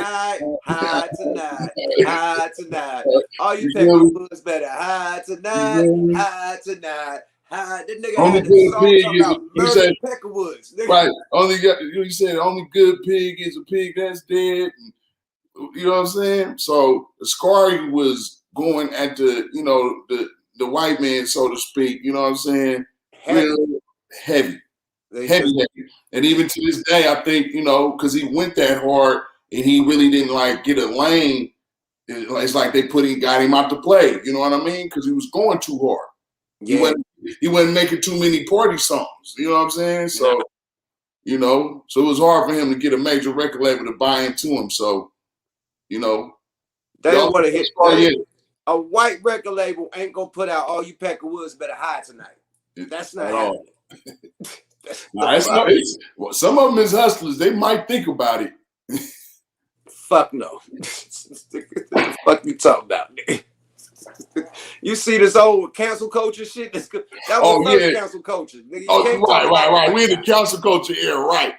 High tonight. High tonight. All you Woods better high tonight. High tonight. The nigga only had good pig is he said, Peckerwoods. Right. He said only good pig is a pig that's dead. And, you know what I'm saying? So Scary was going at the white man, so to speak. You know what I'm saying? Heavy. And even to this day, I think, because he went that hard and he really didn't like get a lane. It's like they got him out to play. You know what I mean? Because he was going too hard. Yeah. He wasn't making too many party songs. You know what I'm saying? So, so it was hard for him to get a major record label to buy into him. So, they don't want to hit. A white record label ain't gonna put out all you Peckerwoods better hide tonight. That's not happening. Well, some of them is hustlers. They might think about it. Fuck no. Fuck you talking about, nigga. You see this old cancel culture shit? That was first cancel culture. Nigga, right. We're in the cancel culture era, right?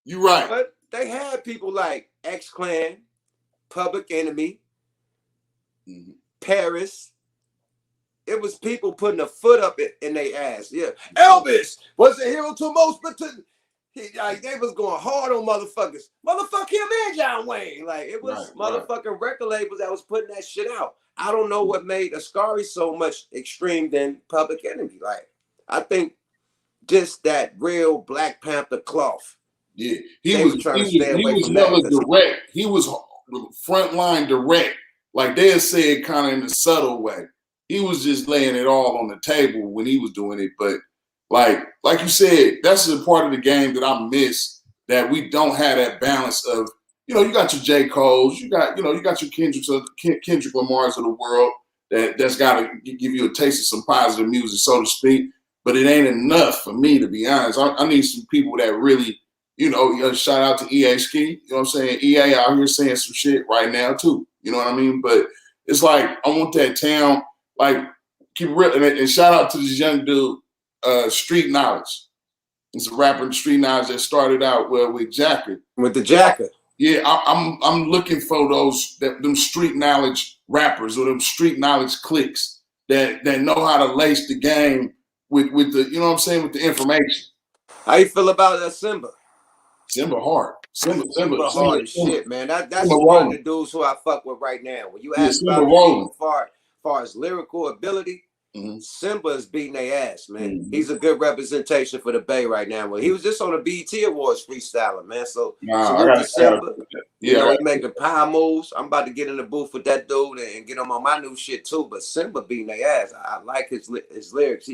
You right. But they had people like X-Clan, Public Enemy, Paris. It was people putting a foot up in their ass. Yeah, Elvis was a hero to most, but they was going hard on motherfuckers. Motherfuck him and John Wayne. Like it was motherfucking record labels that was putting that shit out. I don't know what made Ascari so much extreme than Public Enemy. Like I think just that real Black Panther cloth. Yeah, he was never direct. He was frontline direct. Like they said, kind of in a subtle way. He was just laying it all on the table when he was doing it. But like you said, that's the part of the game that I miss, that we don't have that balance of, you got your J. Cole's, you got your Kendrick Lamar's of the world, that's got to give you a taste of some positive music, so to speak. But it ain't enough for me, to be honest. I need some people that really, shout out to EA Ski. You know what I'm saying? EA out here saying some shit right now too. You know what I mean? But it's like I want that town, like keep it real. And shout out to this young dude, Street Knowledge. It's a rapper, Street Knowledge, that started out with Jacket. With the Jacket. Yeah, I'm looking for them street knowledge rappers or them street knowledge cliques that know how to lace the game with the, you know what I'm saying, with the information. How you feel about that Simba? Simba hard. Simba hard as shit, man. That's Simba one of the dudes who I fuck with right now. When you ask about people far as lyrical ability, Simba is beating their ass, man. He's a good representation for the Bay right now. Well, he was just on the BET Awards freestyling, man. So salute to Simba. He making power moves. I'm about to get in the booth with that dude and get him on my new shit too. But Simba beating their ass. I like his lyrics.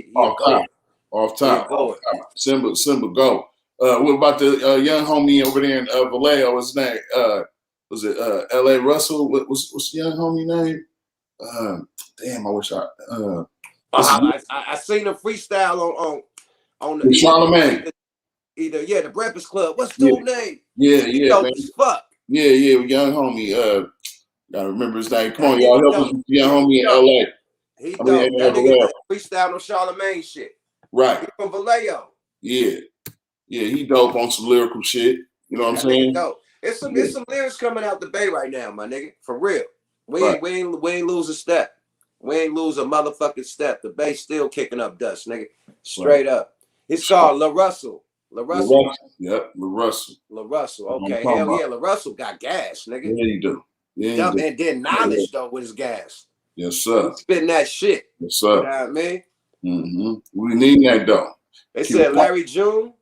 Off top. Simba go. What about the young homie over there in Vallejo? What's his name? Was it L.A. Russell? What's the young homie name? Damn, I wish I seen him freestyle on the Charlemagne. The Breakfast Club. What's the dude's name? Yeah, dope as fuck. Yeah, young homie. Gotta remember his name. Come on, y'all help us with young homie in LA. He dope. That nigga freestyle on Charlemagne shit. Right. He from Vallejo. Yeah, he dope on some lyrical shit. You know what I'm saying? Dope. It's some lyrics coming out the Bay right now, my nigga. For real. We ain't lose a step. We ain't lose a motherfucking step. The Bay still kicking up dust, nigga. Straight up. It's called La Russell. La Russell. Yep, La Russell. La Russell. Okay, hell yeah. La Russell got gas, nigga. Yeah, you do. Dumb man did knowledge though with his gas. Yes, sir. He's spitting that shit. Yes, sir. You know what I mean? Mm-hmm. We need that though. They said Larry June.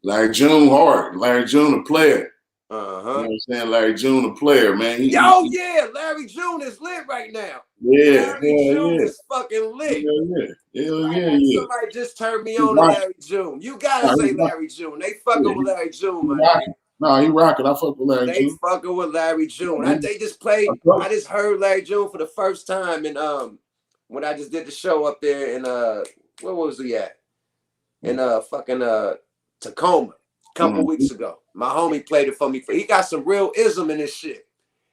Larry June hard. Larry June a player. You know what I'm saying? Larry June a player, man. Larry June is lit right now. Larry June is fucking lit. Yeah. Somebody just turned me on to Larry June. You gotta say Larry June. They fucking with Larry June, man. No, he rocking. I fuck with Larry June. They fucking with Larry June. They just played. I just heard Larry June for the first time in when I just did the show up there in where was he at? In fucking Tacoma a couple weeks ago. My homie played it for me. He got some real ism in his shit.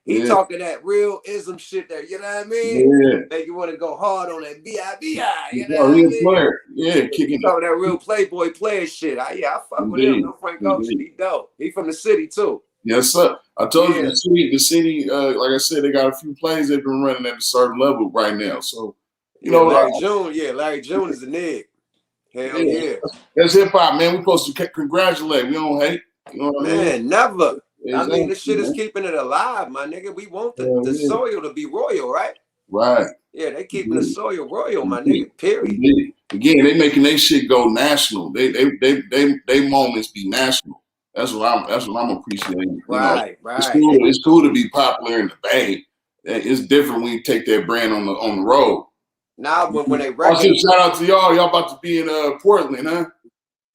He talking that real ism shit there. You know what I mean? Yeah. Make you want to go hard on that B.I.B.I. You know what I mean? Player. Yeah, kicking talking that real Playboy player shit. I fuck with him. No Frank Ocean. He dope. He from the city too. Yes, sir. I told you the city. Like I said, they got a few plays they've been running at a certain level right now. So Larry June is a nig. Hell yeah. That's hip hop, man. We're supposed to congratulate. We don't hate. You know what I mean? Never. I mean, this shit is keeping it alive, my nigga. We want the soil to be royal, right? Right. Yeah, they keeping the soil royal, my nigga. Period. Again, they making their shit go national. They moments be national. That's what I'm appreciating. Right. It's cool to be popular in the Bay. It's different when you take that brand on the road. Now when they shout out to y'all. Y'all about to be in Portland, huh?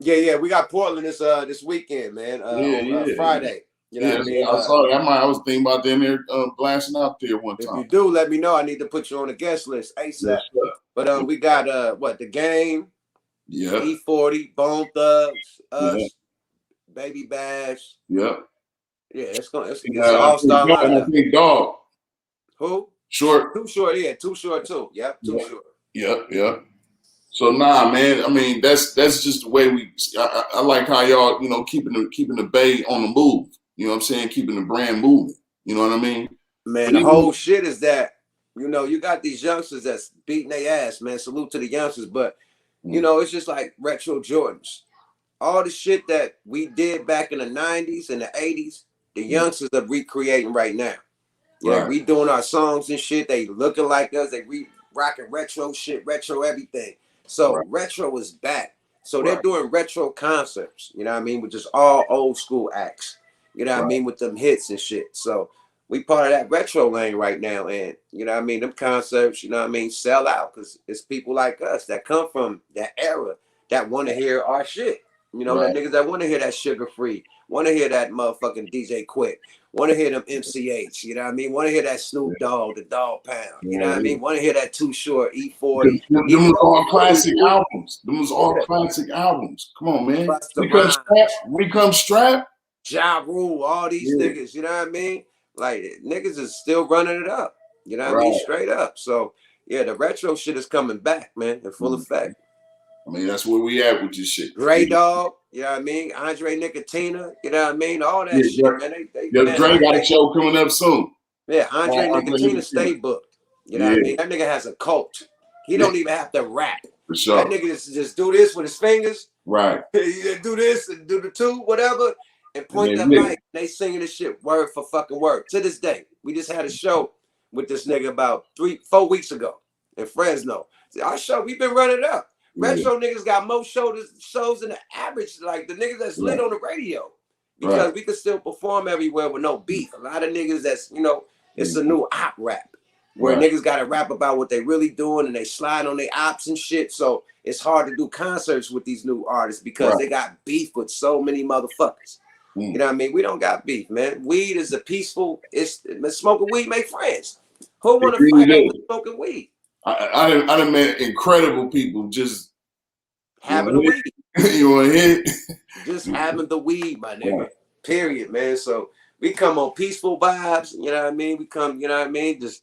Yeah. We got Portland this weekend, man. On Friday. You know what I mean? I saw that. I was thinking about them there blasting out there one time. If you do, let me know. I need to put you on the guest list ASAP. Yes, but we got the Game, E40, Bone Thugs, us, Baby Bash. Yeah, it's an all-star lineup. Big Dog. Who? Short. Too Short. Yeah, Too Short too. Yep, Too Short. Yep. So man. I mean, that's just the way I like how y'all keeping the Bay on the move. You know what I'm saying? Keeping the brand moving. You know what I mean? Man, the whole shit is that, you got these youngsters that's beating their ass, man. Salute to the youngsters. But, it's just like retro Jordans. All the shit that we did back in the 90s and the 80s, the youngsters are recreating right now. Yeah, redoing our songs and shit. They looking like us. They rocking retro shit, retro everything. So retro is back. So they're doing retro concerts, you know what I mean? With just all old school acts. You know what I mean? With them hits and shit. So we part of that retro lane right now. And, you know what I mean? Them concerts, you know what I mean, sell out because it's people like us that come from that era that want to hear our shit. You know, the niggas that want to hear that Sugar Free, want to hear that motherfucking DJ Quick, want to hear them MCH, you know what I mean? Want to hear that Snoop Dogg, the Dog Pound, you know what I mean? Want to hear that Too Short, E40. Them was all classic albums. Them was all classic albums. Come on, man. Busta Rhymes, We come strap. Ja Rule, all these niggas, you know what I mean? Like, niggas is still running it up, you know what I mean? Straight up. So, yeah, the retro shit is coming back, man, in full effect. I mean, that's where we at with this shit. Dre Dog, you know what I mean? Andre Nicotina, you know what I mean? All that shit, man. Dre got a show coming up soon. Yeah, Andre Nicotina stay booked. You know what I mean? That nigga has a cult. He don't even have to rap. For sure. That nigga just do this with his fingers. Right. He do this and do the two, whatever, and point that mic. They singing this shit word for fucking word. To this day. We just had a show with this nigga about 3-4 weeks ago in Fresno. Our show, we've been running it up. Retro niggas got more shows than the average, like the niggas that's lit on the radio. Because we can still perform everywhere with no beef. A lot of niggas that's, you know, it's a new op rap. Where niggas gotta rap about what they really doing and they slide on their ops and shit. So it's hard to do concerts with these new artists because they got beef with so many motherfuckers. You know what I mean? We don't got beef, man. Weed is a peaceful, smoking weed make friends. Who wanna fight over smoking weed? I done met incredible people just having the weed. You want to hit? Just having the weed, my nigga. Period, man. So we come on peaceful vibes, you know what I mean? We come, you know what I mean? Just,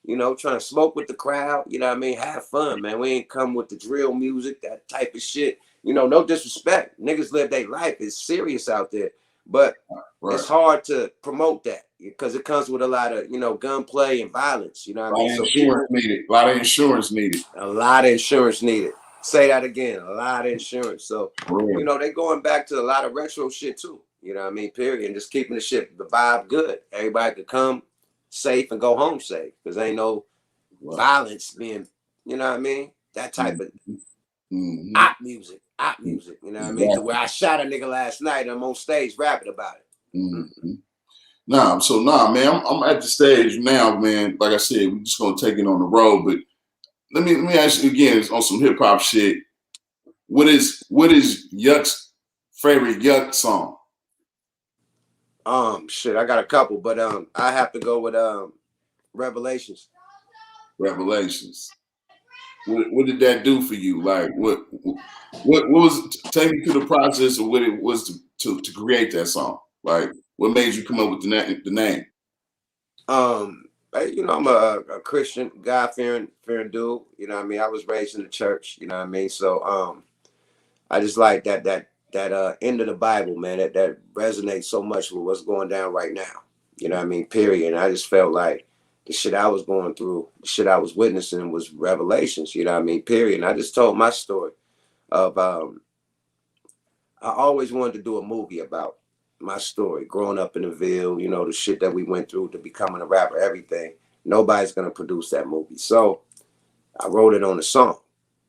you know, trying to smoke with the crowd, you know what I mean? Have fun, man. We ain't come with the drill music, that type of shit. You know, no disrespect. Niggas live their life. It's serious out there. But it's hard to promote that because it comes with a lot of, you know, gunplay and violence. You know what I mean? So insurance needed. A lot of insurance needed. A lot of insurance needed. Say that again. A lot of insurance. So, you know, they going back to a lot of retro shit too. You know what I mean? Period. And just keeping the shit, the vibe good. Everybody could come safe and go home safe because ain't no violence being, you know what I mean? That type of op music. You know what I mean? To where I shot a nigga last night and I'm on stage rapping about it. Nah, man, I'm at the stage now, man. Like I said, we're just gonna take it on the road. But let me ask you again on some hip hop shit. What is Yuck's favorite Yuck song? Shit, I got a couple, but I have to go with Revelations. Revelations. What did that do for you? Like what was, take me through the process of what it was to create that song? Like what made you come up with the name? You know, I'm a Christian, God-fearing dude. You know what I mean? I was raised in the church, you know what I mean? So I just like that end of the Bible, man, that resonates so much with what's going down right now. You know what I mean? Period. And I just felt like the shit I was going through, the shit I was witnessing was revelations, you know what I mean? Period. And I just told my story of I always wanted to do a movie about my story, growing up in the Ville, you know, the shit that we went through to becoming a rapper, everything. Nobody's gonna produce that movie. So I wrote it on a song.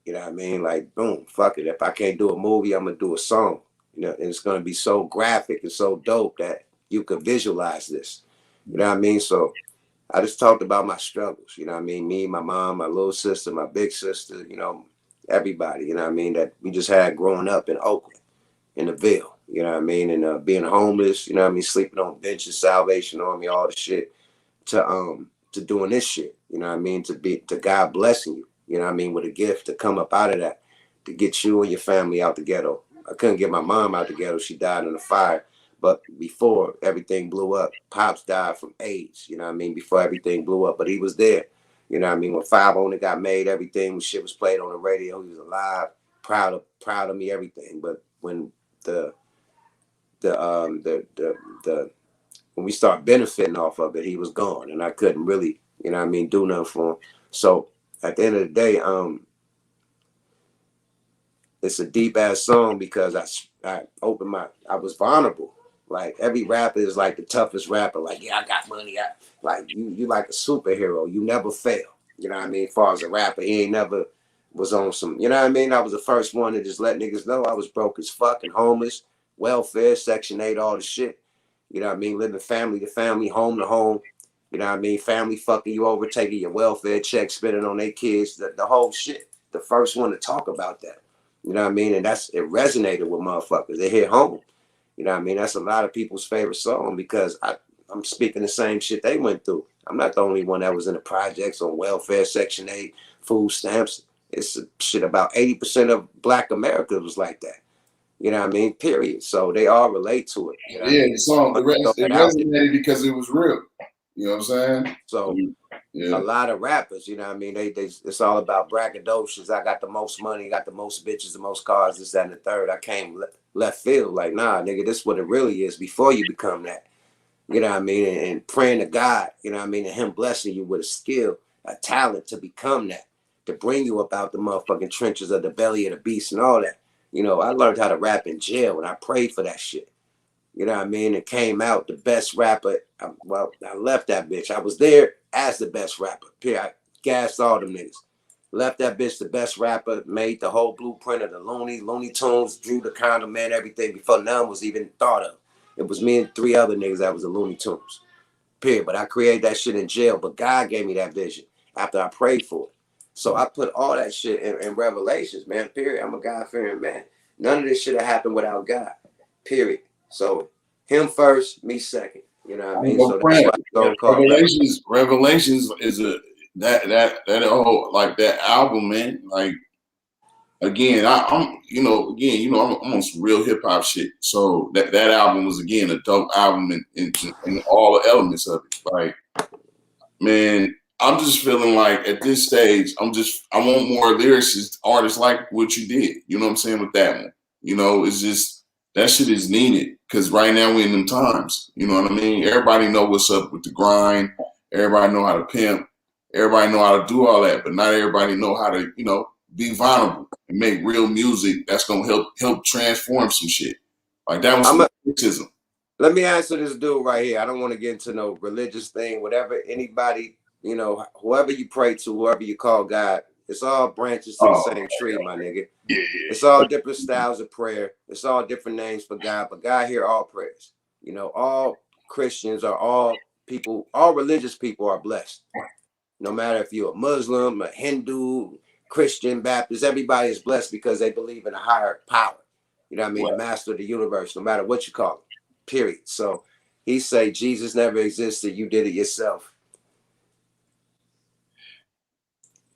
You know what I mean? Like, boom, fuck it. If I can't do a movie, I'm gonna do a song. You know, and it's gonna be so graphic and so dope that you could visualize this. You know what I mean? So I just talked about my struggles. You know what I mean? Me, my mom, my little sister, my big sister, you know, everybody, you know what I mean, that we just had growing up in Oakland, in the Ville, you know what I mean? And being homeless, you know what I mean, sleeping on benches, Salvation Army, all the shit, to doing this shit, you know what I mean, to God blessing you. You know what I mean? With a gift to come up out of that, to get you and your family out the ghetto. I couldn't get my mom out the ghetto. She died in a fire. But before everything blew up, Pops died from AIDS, you know what I mean? Before everything blew up. But he was there. You know what I mean? When 5 Only got made, everything, shit was played on the radio. He was alive, proud of me, everything. But when when we start benefiting off of it, he was gone. And I couldn't really, you know what I mean, do nothing for him. So at the end of the day, it's a deep ass song because I was vulnerable. Like every rapper is like the toughest rapper. Like, yeah, I got money. Like you like a superhero. You never fail. You know what I mean? As far as a rapper, he ain't never was on some, you know what I mean? I was the first one to just let niggas know I was broke as fuck and homeless, welfare, Section 8, all the shit. You know what I mean? Living family to family, home to home. You know what I mean? Family fucking you over, taking your welfare check, spending on their kids, the whole shit. The first one to talk about that. You know what I mean? And it resonated with motherfuckers. It hit home. You know what I mean? That's a lot of people's favorite song because I'm speaking the same shit they went through. I'm not the only one that was in the projects on welfare, Section 8, food stamps. It's shit about 80% of Black America was like that. You know what I mean? Period. So they all relate to it. You know what I Yeah, mean? the song, it resonated because it was real. You know what I'm saying? So yeah. a lot of rappers, you know what I mean? They it's all about braggadocious. I got the most money, got the most bitches, the most cars, this, that, and the third. I came left field. Like, nah, nigga, this is what it really is before you become that. You know what I mean? And praying to God, you know what I mean? And him blessing you with a skill, a talent to become that, to bring you up out the motherfucking trenches of the belly of the beast and all that. You know, I learned how to rap in jail and I prayed for that shit. You know what I mean? And came out the best rapper. I left that bitch. I was there as the best rapper. I gassed all them niggas. Left that bitch the best rapper, made the whole blueprint of the Looney Tunes, drew the condom man, everything before none was even thought of. It was me and 3 other niggas that was the Looney Tunes. Period. But I created that shit in jail. But God gave me that vision after I prayed for it. So I put all that shit in Revelations, man. Period. I'm a God-fearing man. None of this shit have happened without God. Period. So him first, me second. You know what I mean? So that's why it's so called Revelations is that whole like that album, man. Like again, I'm on some real hip hop shit. So that album was again a dope album in all the elements of it. Like, man, I'm just feeling like at this stage, I want more lyricists, artists like what you did. You know what I'm saying with that one. You know, it's just that shit is needed because right now we're in them times. You know what I mean? Everybody know what's up with the grind. Everybody know how to pimp. Everybody know how to do all that, but not everybody know how to, be vulnerable and make real music that's gonna help transform some shit. Like that was criticism. Let me answer this dude right here. I don't want to get into no religious thing, whatever anybody, whoever you pray to, whoever you call God, it's all branches to the same tree, my nigga. Yeah. It's all different styles of prayer. It's all different names for God, but God hear all prayers. All Christians are all people, all religious people are blessed. No matter if you're a Muslim, a Hindu, Christian, Baptist, everybody is blessed because they believe in a higher power. You know what I mean? The master of the universe, no matter what you call it, period. So he say Jesus never existed. You did it yourself.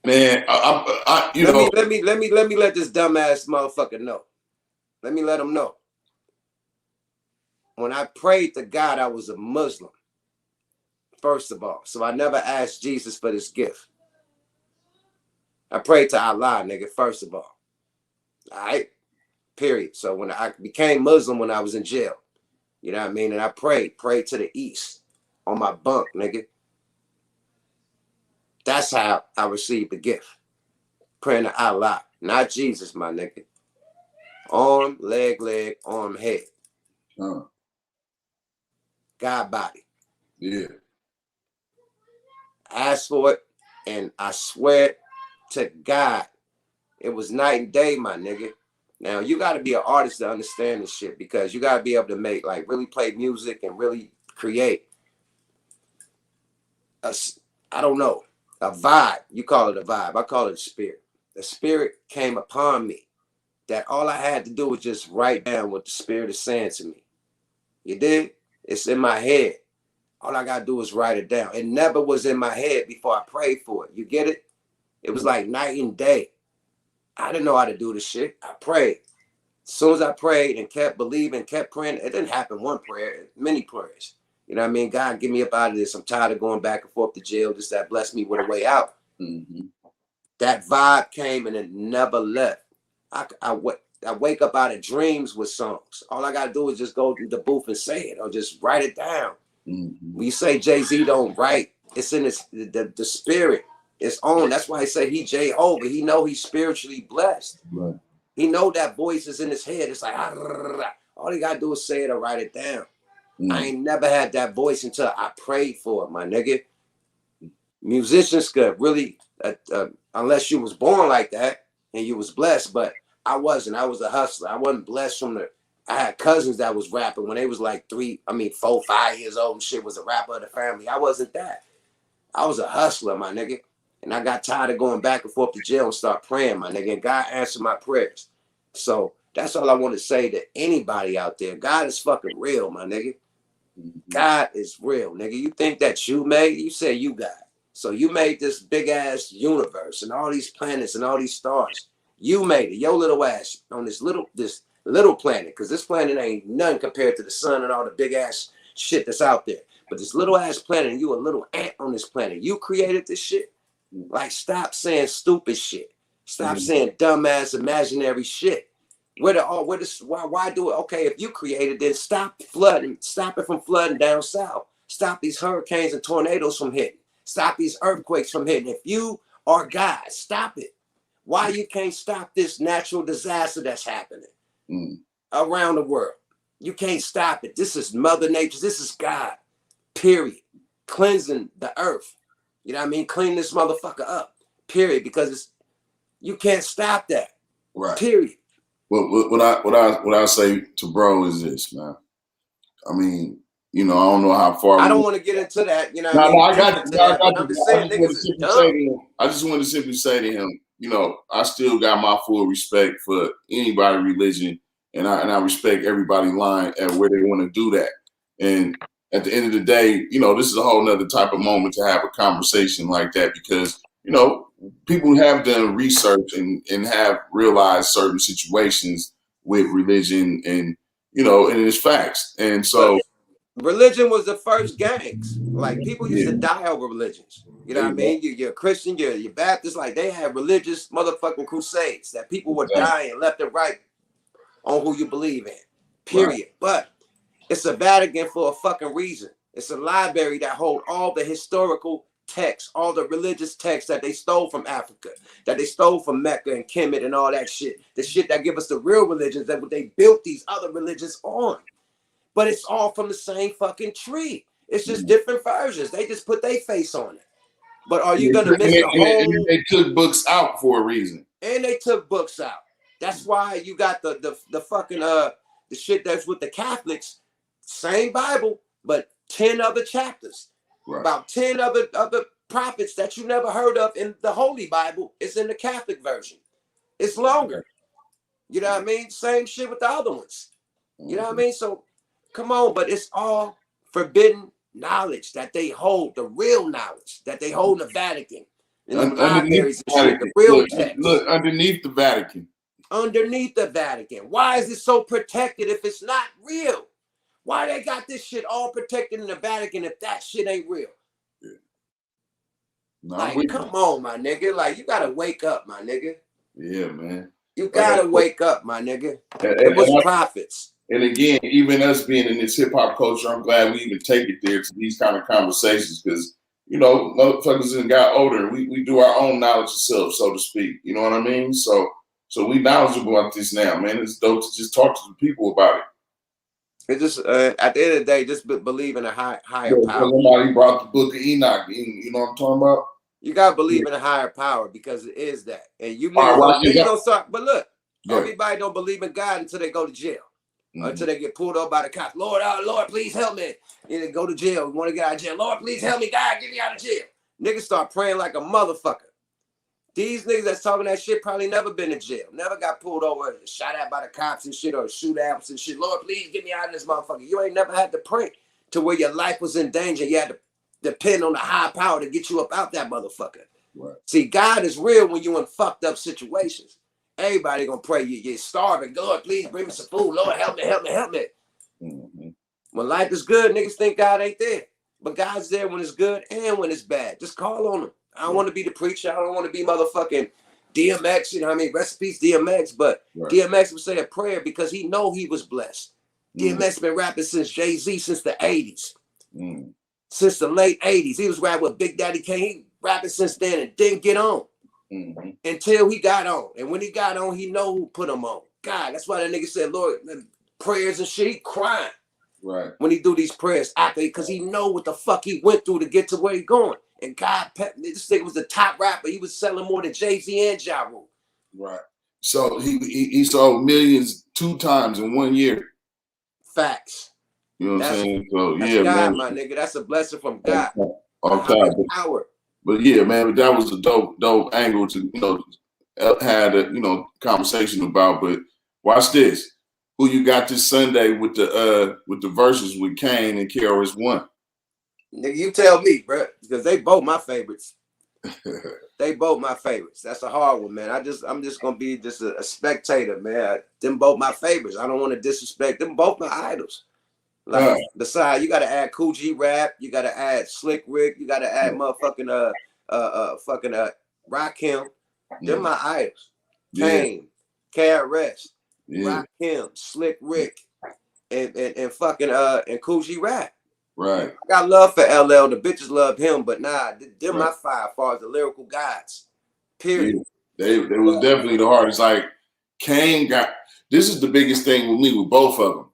Man, let me let this dumbass motherfucker know. Let me let him know. When I prayed to God, I was a Muslim. First of all, so I never asked Jesus for this gift. I prayed to Allah, nigga, first of all. All right? Period. So when I became Muslim when I was in jail, you know what I mean? And I prayed to the east on my bunk, nigga. That's how I received the gift. Praying to Allah, not Jesus, my nigga. Arm, leg, arm, head. God body. Yeah. I asked for it, and I swear to God, it was night and day, my nigga. Now, you got to be an artist to understand this shit because you got to be able to make, like, really play music and really create I don't know, a vibe. You call it a vibe. I call it a spirit. The spirit came upon me that all I had to do was just write down what the spirit is saying to me. You did? It's in my head. All I got to do is write it down. It never was in my head before I prayed for it. You get it? It was like night and day. I didn't know how to do this shit. I prayed. As soon as I prayed and kept believing, kept praying, it didn't happen one prayer, many prayers. You know what I mean? God, get me up out of this. I'm tired of going back and forth to jail. Just that bless me with a way out. Mm-hmm. That vibe came and it never left. I wake up out of dreams with songs. All I got to do is just go to the booth and say it or just write it down. Mm-hmm. When you say Jay-Z don't write, it's in the spirit. It's on. That's why I say he Jehovah. He know he's spiritually blessed. Right. He know that voice is in his head. It's like, all he got to do is say it or write it down. Mm. I ain't never had that voice until I prayed for it, my nigga. Musicians could really, unless you was born like that and you was blessed, but I wasn't. I was a hustler. I wasn't blessed I had cousins that was rapping when they was like 4, 5 years old and shit, was a rapper of the family. I wasn't that. I was a hustler, my nigga. And I got tired of going back and forth to jail and start praying, my nigga. And God answered my prayers. So that's all I want to say to anybody out there. God is fucking real, my nigga. God is real, nigga. You think that you made? You say you God. So you made this big ass universe and all these planets and all these stars. You made it, your little ass on this little planet, because this planet ain't nothing compared to the sun and all the big ass shit that's out there. But this little ass planet, and you a little ant on this planet. You created this shit. Like, stop saying stupid shit. Stop saying dumbass imaginary shit. Why do it? Okay, if you created, then stop flooding. Stop it from flooding down south. Stop these hurricanes and tornadoes from hitting. Stop these earthquakes from hitting. If you are God, stop it. Why you can't stop this natural disaster that's happening around the world? You can't stop it. This is Mother Nature. This is God. Period. Cleansing the earth. You know what I mean? Clean this motherfucker up. Period. Because you can't stop that. Right. Period. Well, what I say to bro is this, man. I mean, you know, I don't know how far. I don't want to get into that. You know, I got you. I'm just saying, niggas is dumb. I just want to simply say to him, you know, I still got my full respect for anybody religion, and I respect everybody line at where they want to do that. And at the end of the day, you know, this is a whole nother type of moment to have a conversation like that, because, you know, people have done research and have realized certain situations with religion, and, you know, and it's facts. And so religion was the first gangs. Like, people used to die over religions. You know what I mean? You're a Christian, you're Baptist. Like, they had religious motherfucking crusades that people were dying left and right on who you believe in. Period. Right. But it's a Vatican for a fucking reason. It's a library that hold all the historical texts, all the religious texts that they stole from Africa, that they stole from Mecca and Kemet and all that shit. The shit that give us the real religions that they built these other religions on. But it's all from the same fucking tree. It's just different versions. They just put their face on it. But are you gonna miss the whole? And they took books out for a reason. And they took books out. That's why you got the fucking the shit that's with the Catholics, same Bible, but 10 other chapters. Right. About 10 other prophets that you never heard of in the Holy Bible. It's in the Catholic version. It's longer. You know what I mean? Same shit with the other ones. You know what I mean? So come on, but it's all forbidden knowledge that they hold, the real knowledge that they hold in the Vatican. In the libraries and shit, the real text. Look, underneath the Vatican. Underneath the Vatican. Why is it so protected if it's not real? Why they got this shit all protected in the Vatican if that shit ain't real? Yeah. No, like, come on, my nigga. Like, you gotta wake up, my nigga. Yeah, man. You gotta wake up, my nigga. It was prophets. And again, even us being in this hip hop culture, I'm glad we even take it there to these kind of conversations, because, you know, motherfuckers got older. We do our own knowledge of self, so to speak. You know what I mean? So we knowledgeable about this now, man. It's dope to just talk to the people about it. It just at the end of the day, just believe in a higher power. Somebody brought the book of Enoch. You know what I'm talking about? You gotta believe in a higher power, because it is that. And you niggas don't start. But look, everybody don't believe in God until they go to jail. Until they get pulled up by the cops. Lord, please help me. And they go to jail. We want to get out of jail. Lord, please help me. God, get me out of jail. Niggas start praying like a motherfucker. These niggas that's talking that shit probably never been in jail. Never got pulled over, shot at by the cops and shit, or shootouts and shit. Lord, please get me out of this motherfucker. You ain't never had to pray to where your life was in danger. You had to depend on the high power to get you up out that motherfucker. Right. See, God is real when you in fucked up situations. Everybody gonna pray. You're starving. Lord, please bring me some food. Lord, help me. When life is good, niggas think God ain't there. But God's there when it's good and when it's bad. Just call on him. I don't want to be the preacher. I don't want to be motherfucking DMX. You know what I mean? Rest in peace, DMX. But DMX would say a prayer because he know he was blessed. DMX been rapping since Jay-Z, since the 80s. Since the late 80s. He was rapping with Big Daddy Kane. He rapping since then and didn't get on. Until he got on. And when he got on, he know who put him on. God, that's why that nigga said, Lord, prayers and shit, he crying. Right. When he do these prayers, because he know what the fuck he went through to get to where he going. And God, this nigga was the top rapper. He was selling more than Jay-Z and Ja Rule. Right. So he sold millions 2 times in 1 year. Facts. You know what I'm saying? So that's yeah, God, man. My nigga. That's a blessing from God. Okay. Power. But yeah, man, but that was a dope angle to, you know, had a, you know, conversation about. But Watch this. Who you got this Sunday with the verses with Kane and KRS-One? Nigga, you tell me, bro, because they both my favorites. They both my favorites. That's a hard one, man. I'm just gonna be just a spectator, man. Them both my favorites. I don't want to disrespect them. Both my idols. Like besides, you gotta add Cool G Rap. You gotta add Slick Rick. You gotta add motherfucking Rakim. They're my idols. Kane, KRS, Rakim, Slick Rick, and fucking and Cool G Rap. Right. I got love for LL. The bitches love him, but nah, they're my five as far as the lyrical gods. Period. Yeah. They was definitely the hardest. Like Kane got this is the biggest thing with me with both of them.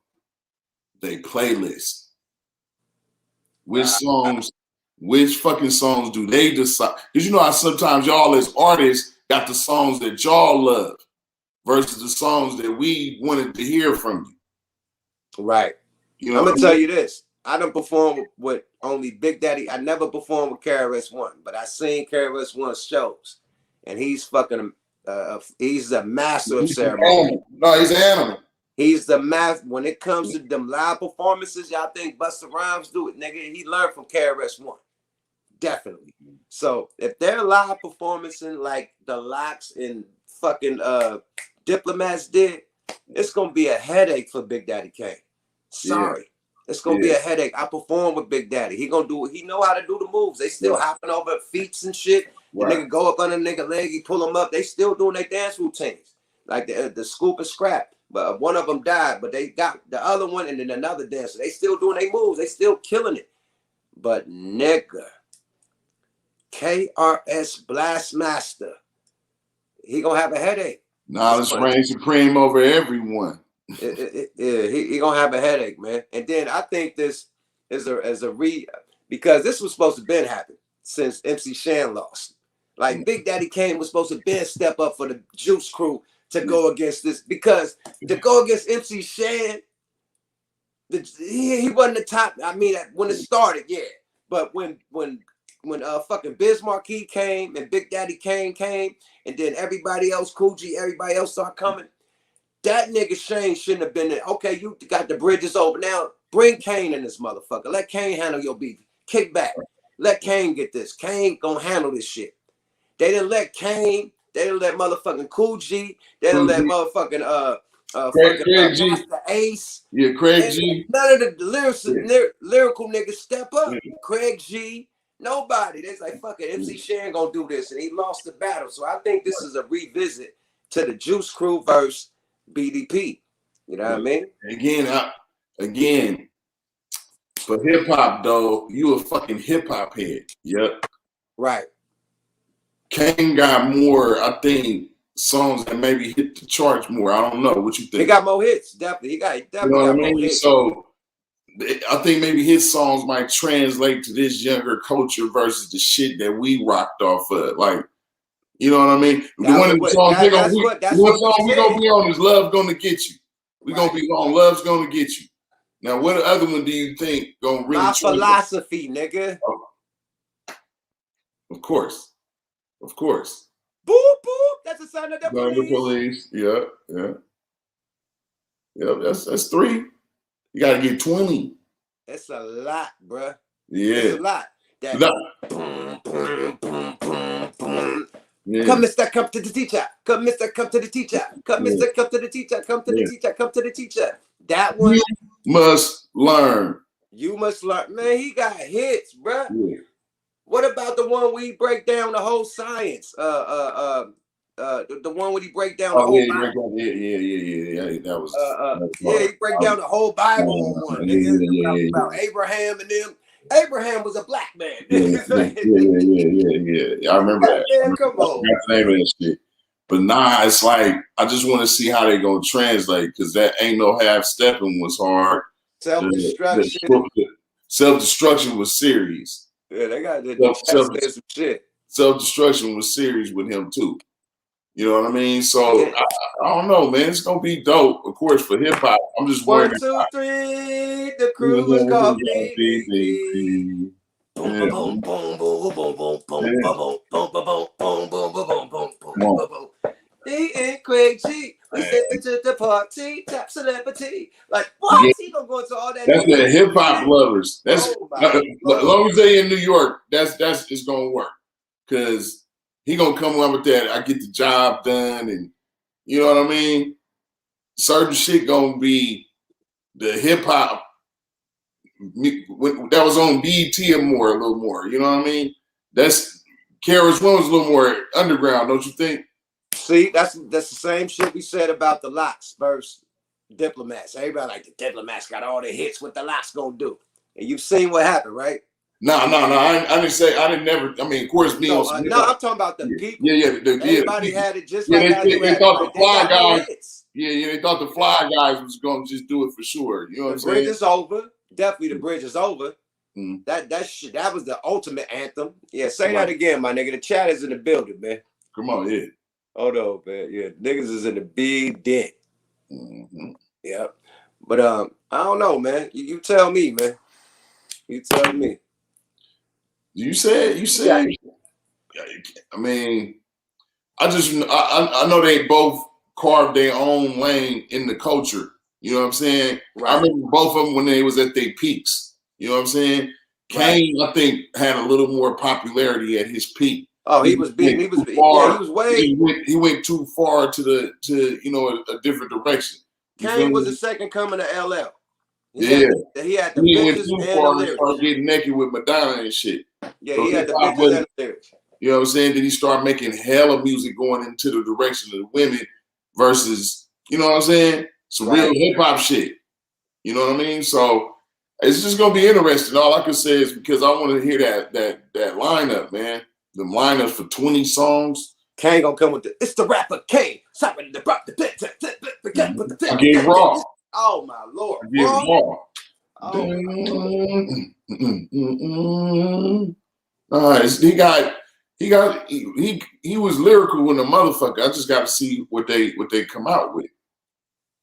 They playlist. Which fucking songs do they decide? Because you know how sometimes y'all as artists got the songs that y'all love versus the songs that we wanted to hear from you. Right. You know, I'm gonna tell you this. I done performed with only Big Daddy. I never performed with KRS-One, but I seen KRS-One's shows, and he's fucking he's a master of ceremony. No, he's an animal. He's the master when it comes to them live performances. Y'all think Busta Rhymes do it, nigga? He learned from KRS-One, definitely. So if they're live performing like the Locks and fucking Diplomats did, it's gonna be a headache for Big Daddy Kane. Sorry. Yeah. It's gonna be a headache. I perform with Big Daddy. He gonna do it. He know how to do the moves. They still hopping over feet and shit. The nigga go up on a nigga leg, he pull him up. They still doing their dance routines, like the scoop and scrap. But one of them died, but they got the other one and then another dancer. They still doing their moves. They still killing it. But nigga, KRS Blastmaster, he gonna have a headache. Knowledge reigns supreme over everyone. He gonna have a headache, man. And then I think this is because this was supposed to been happen since MC Shan lost. Like Big Daddy Kane was supposed to been step up for the Juice Crew to go against this, because to go against MC Shan, he wasn't the top. I mean, when it started, but when fucking Biz Markie came and Big Daddy Kane came, and then everybody else, Cool G, everybody else started coming. That nigga Shane shouldn't have been there. Okay, you got the bridges over. Now bring Kane in this motherfucker. Let Kane handle your beef. Kick back. Let Kane get this. Kane gonna handle this shit. They didn't let Kane. They didn't let motherfucking Cool G. They didn't let motherfucking Craig G. Master Ace. Yeah, Craig G. None of the lyrical niggas step up. Craig G. Nobody. They's like, fuck it. MC Shan gonna do this, and he lost the battle. So I think this is a revisit to the Juice Crew verse BDP. You know what I mean? Again, for hip hop though, you a fucking hip hop head. Yep. Right. Kane got more, I think, songs that maybe hit the charts more. I don't know what you think. He got more hits, definitely. He definitely you know got what I mean? more hits. So I think maybe his songs might translate to this younger culture versus the shit that we rocked off of. Like, you know what I mean? One of the songs we gonna be on is "Love Gonna Get You." We gonna be on "Love's Gonna Get You." Now, what other one do you think gonna really? My philosophy, nigga. Of course. Boop boop. That's the sound of the police. Yeah. That's 3. You gotta get 20. It's a lot, bruh. Yeah, it's a lot. That boom, boom, boom, boom, boom. Yeah. Come, Mister, come to the teacher. Come, Mister, come to the teacher. Come, Mister, come to the teacher. Come to the teacher. Come to the teacher. That one. You must learn. You must learn. Man, he got hits, bruh. Yeah. What about the one where he break down the whole science? The one where he break down the whole Bible. Yeah. That was. He break down the whole Bible on one. About Abraham and them. Abraham was a black man. Yeah. I remember that. Man, come on. I name of that shit. But nah, it's like I just want to see how they gonna translate, because that ain't no half stepping was hard. Self-destruction was serious. Yeah, they got some shit. Self-destruction was serious with him too. You know what I mean? So I don't know, man. It's gonna be dope, of course, for hip hop. I'm just worried. 1, 2, 3. The crew was called BB. Boom, boom, boom, boom, boom, boom, boom, boom, boom, boom, boom, boom, boom, boom, boom, boom, boom. He and Craig G. We stepping to the party, tap celebrity. Like Yeah, what? He gonna go into all that. that's the hip hop lovers. That's Oh my as long as they in New York, that's it's gonna work. Cause he gonna come up with that. I get the job done, and you know what I mean. Certain shit gonna be the hip hop that was on BET or more, a little more. You know what I mean? That's KRS One was a little more underground, don't you think? See, that's the same shit we said about the Locks versus Diplomats. Everybody like the Diplomats got all the hits. What the Locks gonna do? And you've seen what happened, right? No. I didn't say. I didn't never. I mean, of course, me on some No, I'm talking about the people. Everybody the had it just yeah. like how you They had it. thought Like the they fly got more guys. hits. Yeah. They thought the fly guys was gonna just do it for sure. You know what I'm The bridge saying? is over. Definitely, the bridge is over. Mm. That was the ultimate anthem. Yeah, say that again, my nigga. The chat is in the building, man. Come on, yeah. Hold on, man. Yeah, niggas is in the big dent. Mm-hmm. Yeah, but I don't know, man. You tell me, man. You tell me. You said. I mean, I know they both carved their own lane in the culture. You know what I'm saying? Right. I remember both of them when they was at their peaks. You know what I'm saying? Kane, I think, had a little more popularity at his peak. Oh, he was beating. He was way. He went too far to a different direction. Kane was the second coming to LL. He had the went bitches too and far the and started getting naked with Madonna and shit. Yeah, he had the bitches and the lyrics. You know what I'm saying? Then he started making hella music going into the direction of the women versus, you know what I'm saying? Some real hip hop shit. You know what I mean? So it's just gonna be interesting. All I can say is because I want to hear that lineup, man. The lineups for 20 songs. Kane gonna come with it's the rapper Kane. I get raw. Oh my lord. I get raw. He was lyrical when the motherfucker. I just got to see what they come out with.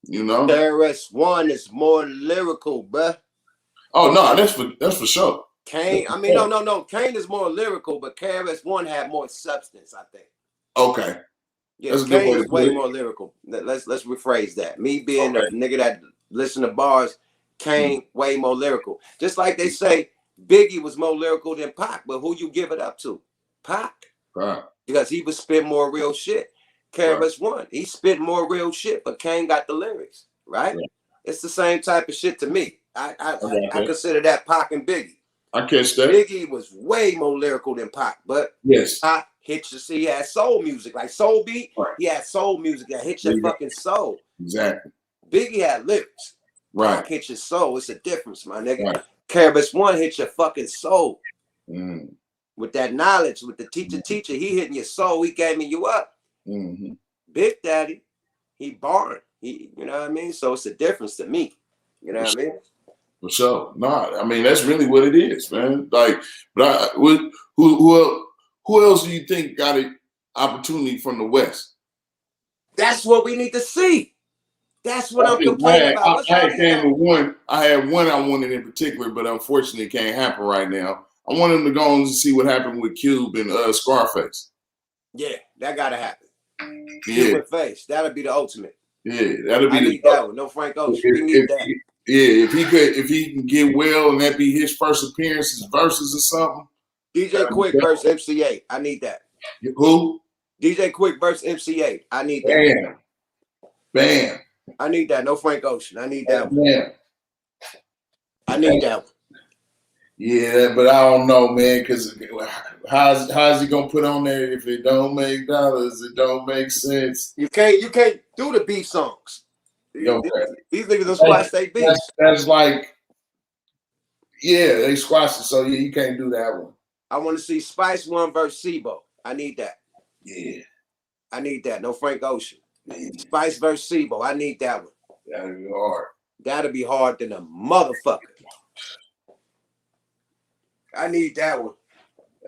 You know, KRS-One is more lyrical, bruh. Oh no, that's for sure. Kane, I mean, no. Kane is more lyrical, but KRS-One had more substance, I think. Okay. Yeah, Kane is way more lyrical. Let's rephrase that. Me being a nigga that listen to bars, Kane way more lyrical. Just like they say Biggie was more lyrical than Pac, but who you give it up to? Pac. Right. Because he would spit more real shit. KRS-One, he spit more real shit, but Kane got the lyrics, right? It's the same type of shit to me. I consider that Pac and Biggie. I catch that. Biggie was way more lyrical than Pac, but Pac hit you. See, he had soul music, like Soul Beat. Right. He had soul music that hit your fucking soul. Exactly. Biggie had lyrics. Right. Pac hit your soul. It's a difference, my nigga. Right. KRS-One hit your fucking soul. With that knowledge, with the teacher, he hitting your soul. He gaming you up. Big Daddy, he barring. You know what I mean? So it's a difference to me. You know what I mean? For sure. No, I mean that's really what it is, man. Like, but who else do you think got an opportunity from the West? That's what we need to see. That's what I'm complaining about. I had one I wanted in particular, but unfortunately, it can't happen right now. I want him to go and see what happened with Cube and Scarface. Yeah, that gotta happen. Cube and Face, that'll be the ultimate. Yeah, that'll be. I need that one. No Frank Ocean. We need that. If he can get well and that be his first appearances, verses or something. DJ Quick versus MC8. I need that. Who? DJ Quick versus MC8. I need that. Bam. I need that. No Frank Ocean. I need that one. Yeah. I need that one. Yeah, but I don't know, man, because how's he gonna put on there if it don't make dollars? It don't make sense. You can't do the beef songs. These niggas don't squash their beef. That's like, they squash it. So you can't do that one. I want to see Spice One versus Sibo. I need that. Yeah, I need that. No Frank Ocean. Spice versus Sibo. I need that one. That'll be hard. That'll be hard than a motherfucker. I need that one.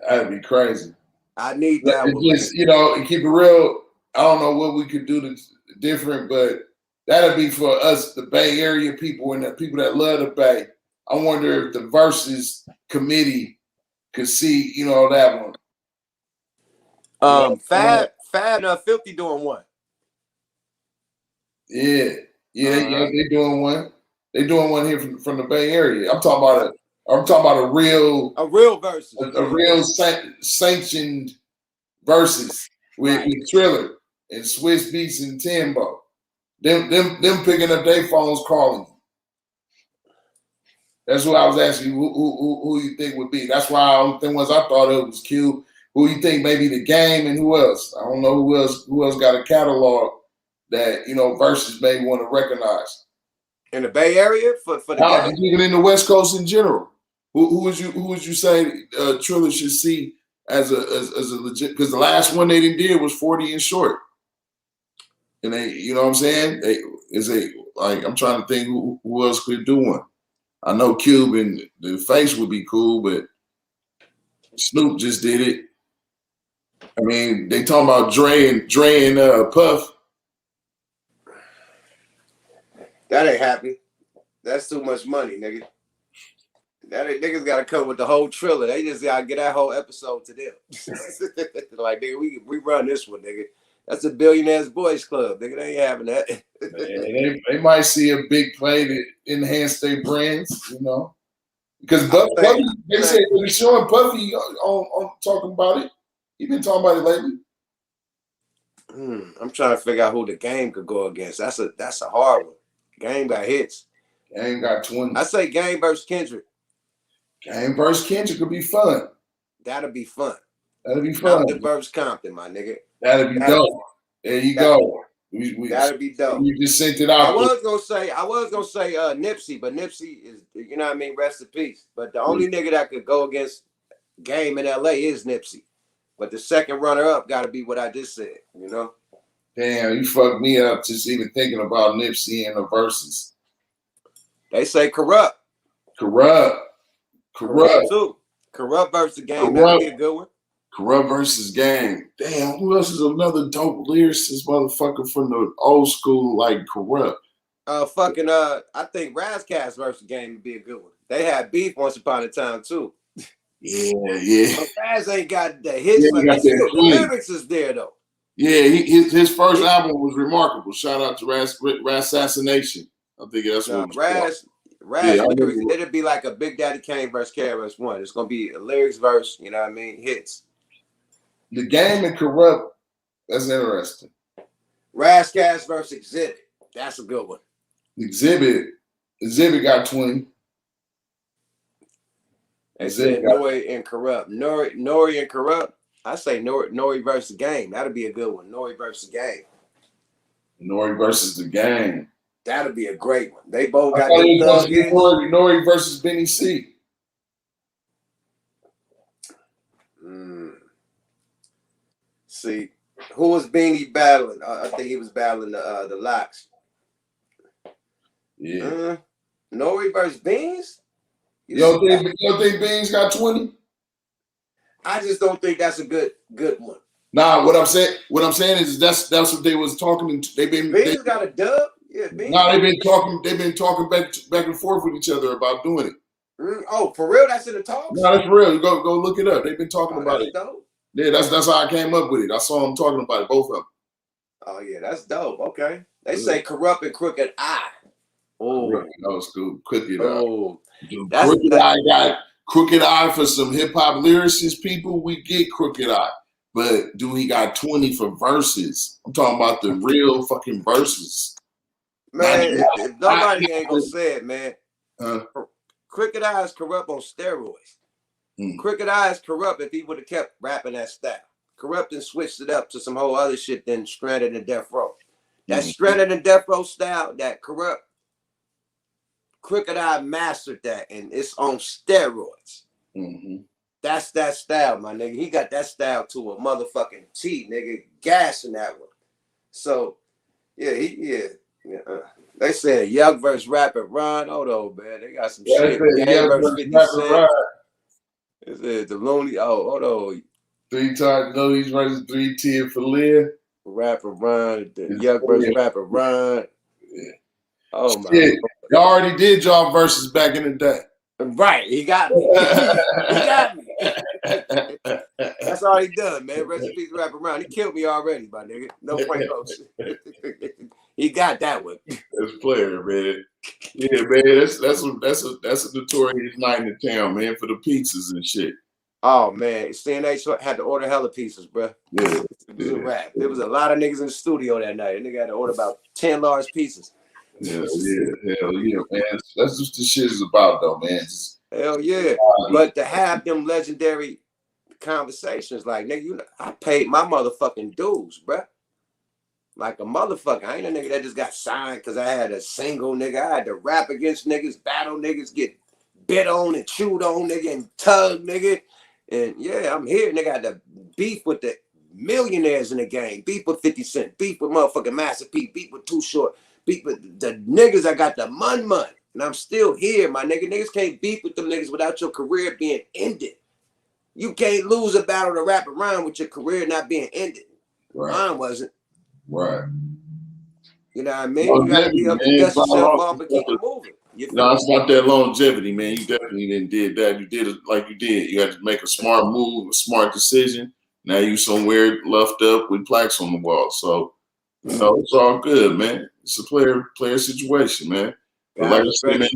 That'd be crazy. I need that one. Just, keep it real. I don't know what we could do to different, but that'll be for us, the Bay Area people and the people that love the Bay. I wonder if the Versus committee could see, that one. Fab and Filthy doing one. Yeah, they doing one. They doing one here from the Bay Area. I'm talking about a real versus. a real sanctioned versus with Triller and Swiss Beats and Timbo. Them picking up their phones calling. That's what I was asking you. Who you think would be? That's why the ones I thought of was Q. Who you think maybe the Game and who else? I don't know who else got a catalog that versus maybe want to recognize. In the Bay Area for the Game? Even in the West Coast in general. Who would you say Triller should see as a legit? Because the last one they did was 40 and Short, and they, you know what I'm saying? I'm trying to think who else could do one. I know Cube and the Face would be cool, but Snoop just did it. I mean, they talking about Dre and Puff. That ain't happening. That's too much money, nigga. Niggas gotta come with the whole Triller. They just gotta get that whole episode to them. Like, nigga, we run this one, nigga. That's a Billionaires Boys Club, nigga. They ain't having that. They might see a big play to enhance their brands, Because Puffy, they said they be showing Puffy on talking about it. He been talking about it lately. I'm trying to figure out who the Game could go against. That's a hard one. Game got hits. Game got 20. I say Game versus Kendrick. Game versus Kendrick could be fun. That'll be fun. Compton versus Compton, my nigga. That'll be dope. There you go. That'll be dope. You just sent it out. I was gonna say Nipsey, but Nipsey is, you know what I mean, rest in peace. But the only nigga that could go against Game in LA is Nipsey. But the second runner up gotta be what I just said, Damn, you fucked me up just even thinking about Nipsey and the verses. They say Corrupt too. Corrupt versus Game. That'd be a good one. Corrupt versus Game. Damn, who else is another dope lyricist motherfucker from the old school like Corrupt? I think Razzcast versus Game would be a good one. They had beef once upon a time too. Yeah. But Raz ain't got the hits. The lyrics is there though. Yeah, his first album was remarkable. Shout out to Raz Assassination. I think that's what it was. Raz lyrics, it'd be like a Big Daddy Kane versus KRS One. It's gonna be a lyrics verse, you know what I mean? Hits. The Game and Corrupt, that's interesting. Razzcast versus Exhibit. That's a good one. Exhibit got 20. They said Nori and Corrupt. Nori and Corrupt. I say Nori versus Game. That'll be a good one. Nori versus Game. Nori versus the Game. That'll be a great one. They both got them thug hits. Nori versus Benny C. See, who was Beanie battling? I think he was battling the Locks. Yeah. Nori versus Beans? You don't think Beans got 20? I just don't think that's a good one. Nah, what I'm saying is that's what they was talking. Beans got a dub. Yeah, Beans. Nah, they've been talking back and forth with each other about doing it. Oh, for real? That's in the talks? No, that's for real. Go look it up. They've been talking about it. Dope. Yeah, that's how I came up with it. I saw them talking about it, both of them. Oh yeah, that's dope. Okay. They say Corrupt and Crooked Eye. Oh, that was cool. Crooked Eye. Eye got Crooked Eye for some hip hop lyricist people. We get Crooked Eye, but do he got 20 for verses? I'm talking about the real fucking verses. Man, if nobody ain't gonna say it, man. Crooked Eye is Corrupt on steroids. Crooked Eye is Corrupt if he would have kept rapping that style. Corrupt and switched it up to some whole other shit than Stranded and Death Row. That Stranded and Death Row style, that Corrupt, Crooked Eye mastered that, and it's on steroids. That's that style, my nigga. He got that style to a motherfucking T, nigga. Gas in that one. So, yeah. They said Yuck versus Rapper Ron. Hold on, man. They got some shit. Gang versus 50 Cent. They said the Lonely. Oh, hold on. 3 times Looney's versus 310 for Leah. Rapper Ron. The Yuck versus Rapper Ron. Yeah. Oh my God. Y'all already did y'all verses back in the day. Right. He got me. He got me. That's all he done, man. Rest in peace, Rapper Ron. He killed me already, my nigga. No Frank Ocean. He got that one. That's a player, man. Yeah, man. That's a notorious night in the town, man, for the pizzas and shit. Oh man, CNH had to order hella pieces, bro. Yeah, It was a wrap. There was a lot of niggas in the studio that night. And nigga had to order about 10 large pieces. hell yeah, man. That's just the shit is about, though, man. Just, hell yeah. But to have them legendary conversations, like nigga, I paid my motherfucking dues, bro. Like a motherfucker. I ain't a nigga that just got signed because I had a single, nigga. I had to rap against niggas, battle niggas, get bit on and chewed on, nigga, and tug, nigga. And yeah, I'm here, nigga. I had to beef with the millionaires in the game, beef with 50 Cent, beef with motherfucking Master P, beef with Too Short, beef with the niggas that got the money. And I'm still here, my nigga. Niggas can't beef with them niggas without your career being ended. You can't lose a battle to rap around with your career not being ended. Right. Mine wasn't. Right. You know what I mean? You gotta be able to dust yourself off and keep it moving. No, it's about that longevity, man. You definitely didn't did that. You did it like you did. You had to make a smart move, a smart decision. Now you somewhere left up with plaques on the wall. So, you know, it's all good, man. It's a player situation, man. But like I said, man,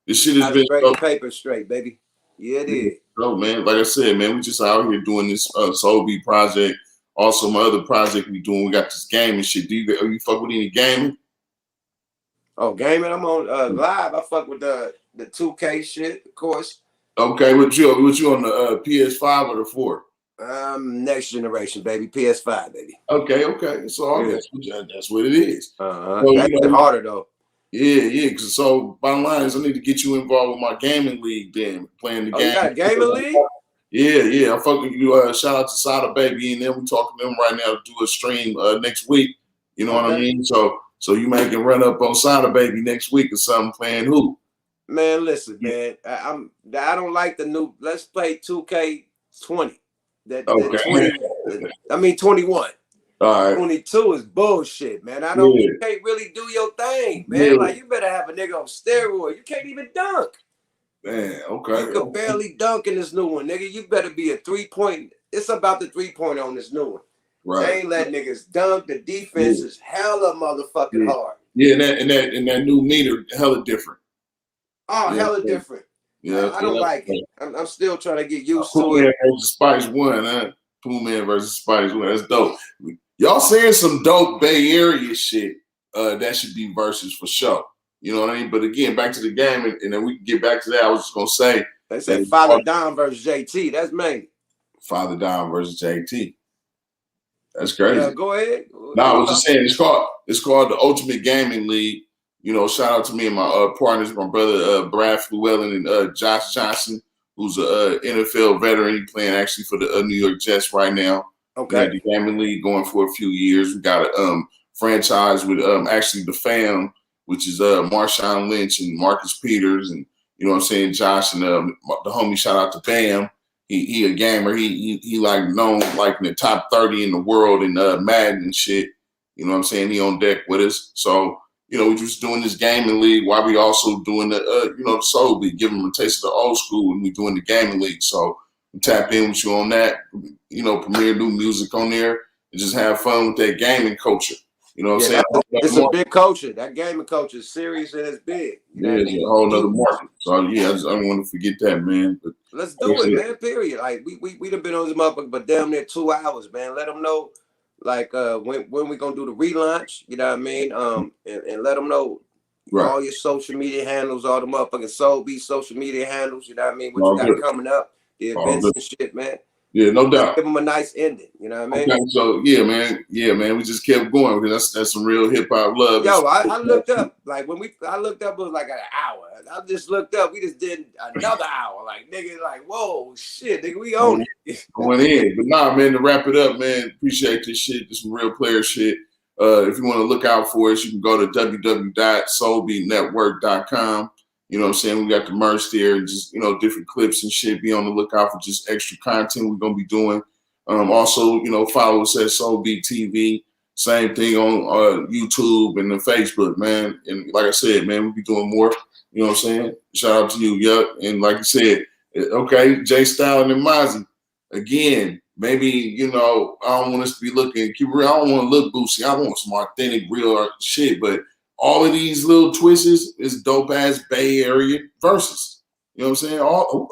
this shit has been the paper straight, baby. Yeah, it is. So, man, like I said, man, we just out here doing this Soul Beat project. Also, my other project we doing, we got this gaming shit. Do you fuck with any gaming? Oh, gaming, I'm on live. I fuck with the 2K shit, of course. Okay, what you on the PS5 or the 4? Next generation, baby. PS5, baby. Okay. So that's what it is. So, that's harder though. Yeah. So bottom line is I need to get you involved with my gaming league then, playing the game. You got a gaming league? Yeah. I fuck with you. Shout out to Sada Baby, and then we talking to them right now to do a stream next week. You know what I mean? So you might can run up on Sada Baby next week or something playing hoop. Man, listen, man. I don't like the new. Let's play 2K20. That 21. All right. 22 is bullshit, man. You can't really do your thing, man. Yeah. Like you better have a nigga on steroid. You can't even dunk. Man, okay. You can barely dunk in this new one, nigga. You better be a 3-point. It's about the 3-pointer on this new one. Right. They ain't let niggas dunk. The defense is hella motherfucking hard. Yeah, and that new meter hella different. Oh, hella different. Yeah, I don't like it. I'm still trying to get used to it. Pooh Man versus Spice 1, huh? Pooh Man versus Spice 1. That's dope. Y'all saying some dope Bay Area shit. That should be versus for sure. You know what I mean? But again, back to the game, and then we can get back to that. I was just gonna say they said Father Don versus JT. That's me. Father Don versus JT. That's crazy. Yeah, go ahead. No, I was just saying it's called the Ultimate Gaming League. You know, shout out to me and my partners, my brother Brad Llewellyn and Josh Johnson, who's a NFL veteran. He's playing actually for the New York Jets right now. Okay. The Gaming League going for a few years. We got a franchise with actually the fam, which is Marshawn Lynch and Marcus Peters, and you know what I'm saying, Josh and the homie. Shout out to Bam. He a gamer. He like known like in the top 30 in the world in Madden and shit. You know what I'm saying? He on deck with us. So you know we just doing this gaming league while we also doing the the Soul Beat, giving them a taste of the old school, and we doing the gaming league. So tap in with you on that. You know, premiere new music on there and just have fun with that gaming culture. You know what I'm saying? It's a big culture. That gaming culture is serious and it's big. It's a whole nother market. So yeah, I don't want to forget that, man. But let's do it, man. Period. Like we done been on this motherfucker, but damn near 2 hours, man. Let them know, like when we gonna do the relaunch. You know what I mean? And let them know all your social media handles, all the motherfucking Soul Beat social media handles. You know what I mean? What you got coming up, the events and shit, man. Yeah, no doubt. Give them a nice ending. You know what I mean? Okay, so yeah, man. We just kept going because that's some real hip hop love. Yo, I looked up like I looked up, it was like an hour. I just looked up. We just did another hour. Like nigga, like whoa, shit, nigga, we own it. Going in, but nah, man. To wrap it up, man. Appreciate this shit. This some real player shit. If you want to look out for us, you can go to www.soulbeatnetwork.com. You know what I'm saying? We got the merch there and just, different clips and shit. Be on the lookout for just extra content we're going to be doing. Also, follow us at Soul Beat TV. Same thing on YouTube and the Facebook, man. And like I said, man, we'll be doing more. You know what I'm saying? Shout out to you, Yuck. And like you said, okay, Jay Stalin and Mozzie, again, maybe, you know, I don't want us to be looking, keep real. I don't want to look Boosie. I want some authentic, real shit. But all of these little twists is dope ass Bay Area verses. You know what I'm saying?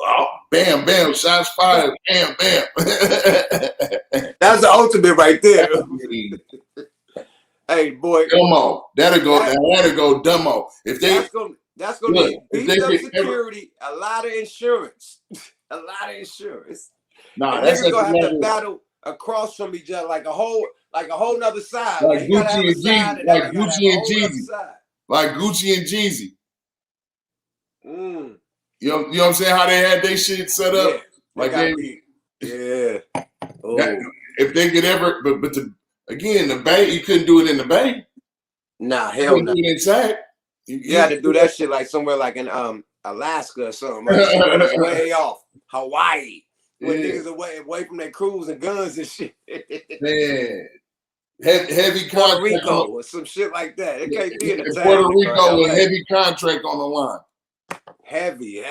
Bam, bam, shots fired, bam, bam. That's the ultimate right there. Hey, boy. Demo. That'll go demo. If they that's gonna be beefed up security, a lot of insurance. A lot of insurance. Nah, and that's niggas gonna have to battle across from each other like a whole nother side. Like Gucci and Jeezy. Like Gucci and Jeezy. Like Gucci and Jeezy. You know what I'm saying? How they had their shit set up. Yeah, like if they could ever, but again, the Bay, you couldn't do it in the Bay. Nah, hell no. Inside. You had to do that shit like somewhere like in Alaska or something. Right? Way off. Hawaii. Where niggas away from their crews and guns and shit. Man. Heavy Puerto Rico or some shit like that. It can't be in the Puerto Rico with heavy contract on the line. Heavy.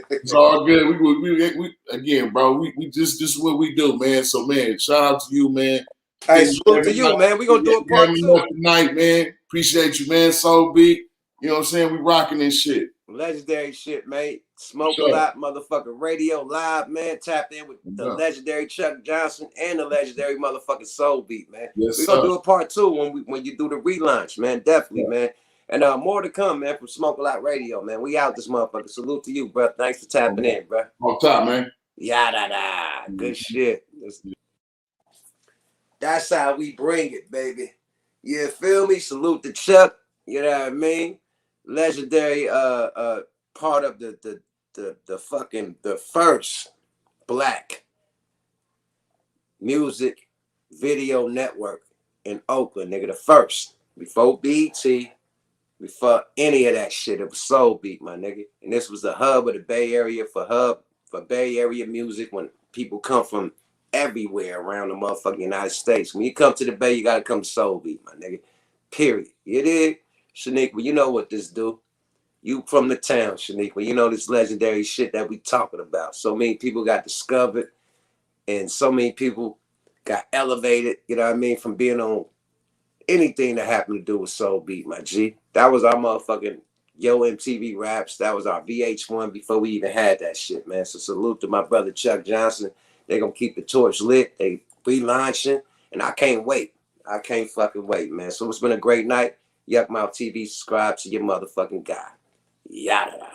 It's all good. We again, bro. We just this is what we do, man. So, man, shout out to you, man. Hey, salute to you, man. We gonna do a part 2 tonight, man. Appreciate you, man. Soul Beat. You know what I'm saying? We rocking this shit. Legendary shit, mate. Smoke a lot, motherfucking radio live, man. Tapped in with the legendary Chuck Johnson and the legendary motherfucking Soul Beat, man. Yes, we're gonna do a part 2 when you do the relaunch, man. Definitely, man. And more to come, man, from Smoke a Lot Radio, man. We out this motherfucker. Salute to you, bro. Thanks for tapping in, bro. On top, man. Yada. Good shit. That's how we bring it, baby. You feel me? Salute to Chuck. You know what I mean? Legendary part of the first black music video network in Oakland, nigga. The first. Before BT, before any of that shit. It was Soul Beat, my nigga. And this was the hub of the Bay Area for Bay Area music when people come from everywhere around the motherfucking United States. When you come to the Bay, you gotta come to Soul Beat, my nigga. Period. You dig? Shaniqua, you know what this do. You from the town, Shaniqua. You know this legendary shit that we talking about. So many people got discovered and so many people got elevated, you know what I mean, from being on anything that happened to do with Soul Beat, my G. That was our motherfucking Yo MTV Raps. That was our VH1 before we even had that shit, man. So salute to my brother Chuck Johnson. They gonna keep the torch lit. They relaunching, and I can't wait. I can't fucking wait, man. So it's been a great night. Yuck Mouth TV, subscribe to your motherfucking guy. Yada.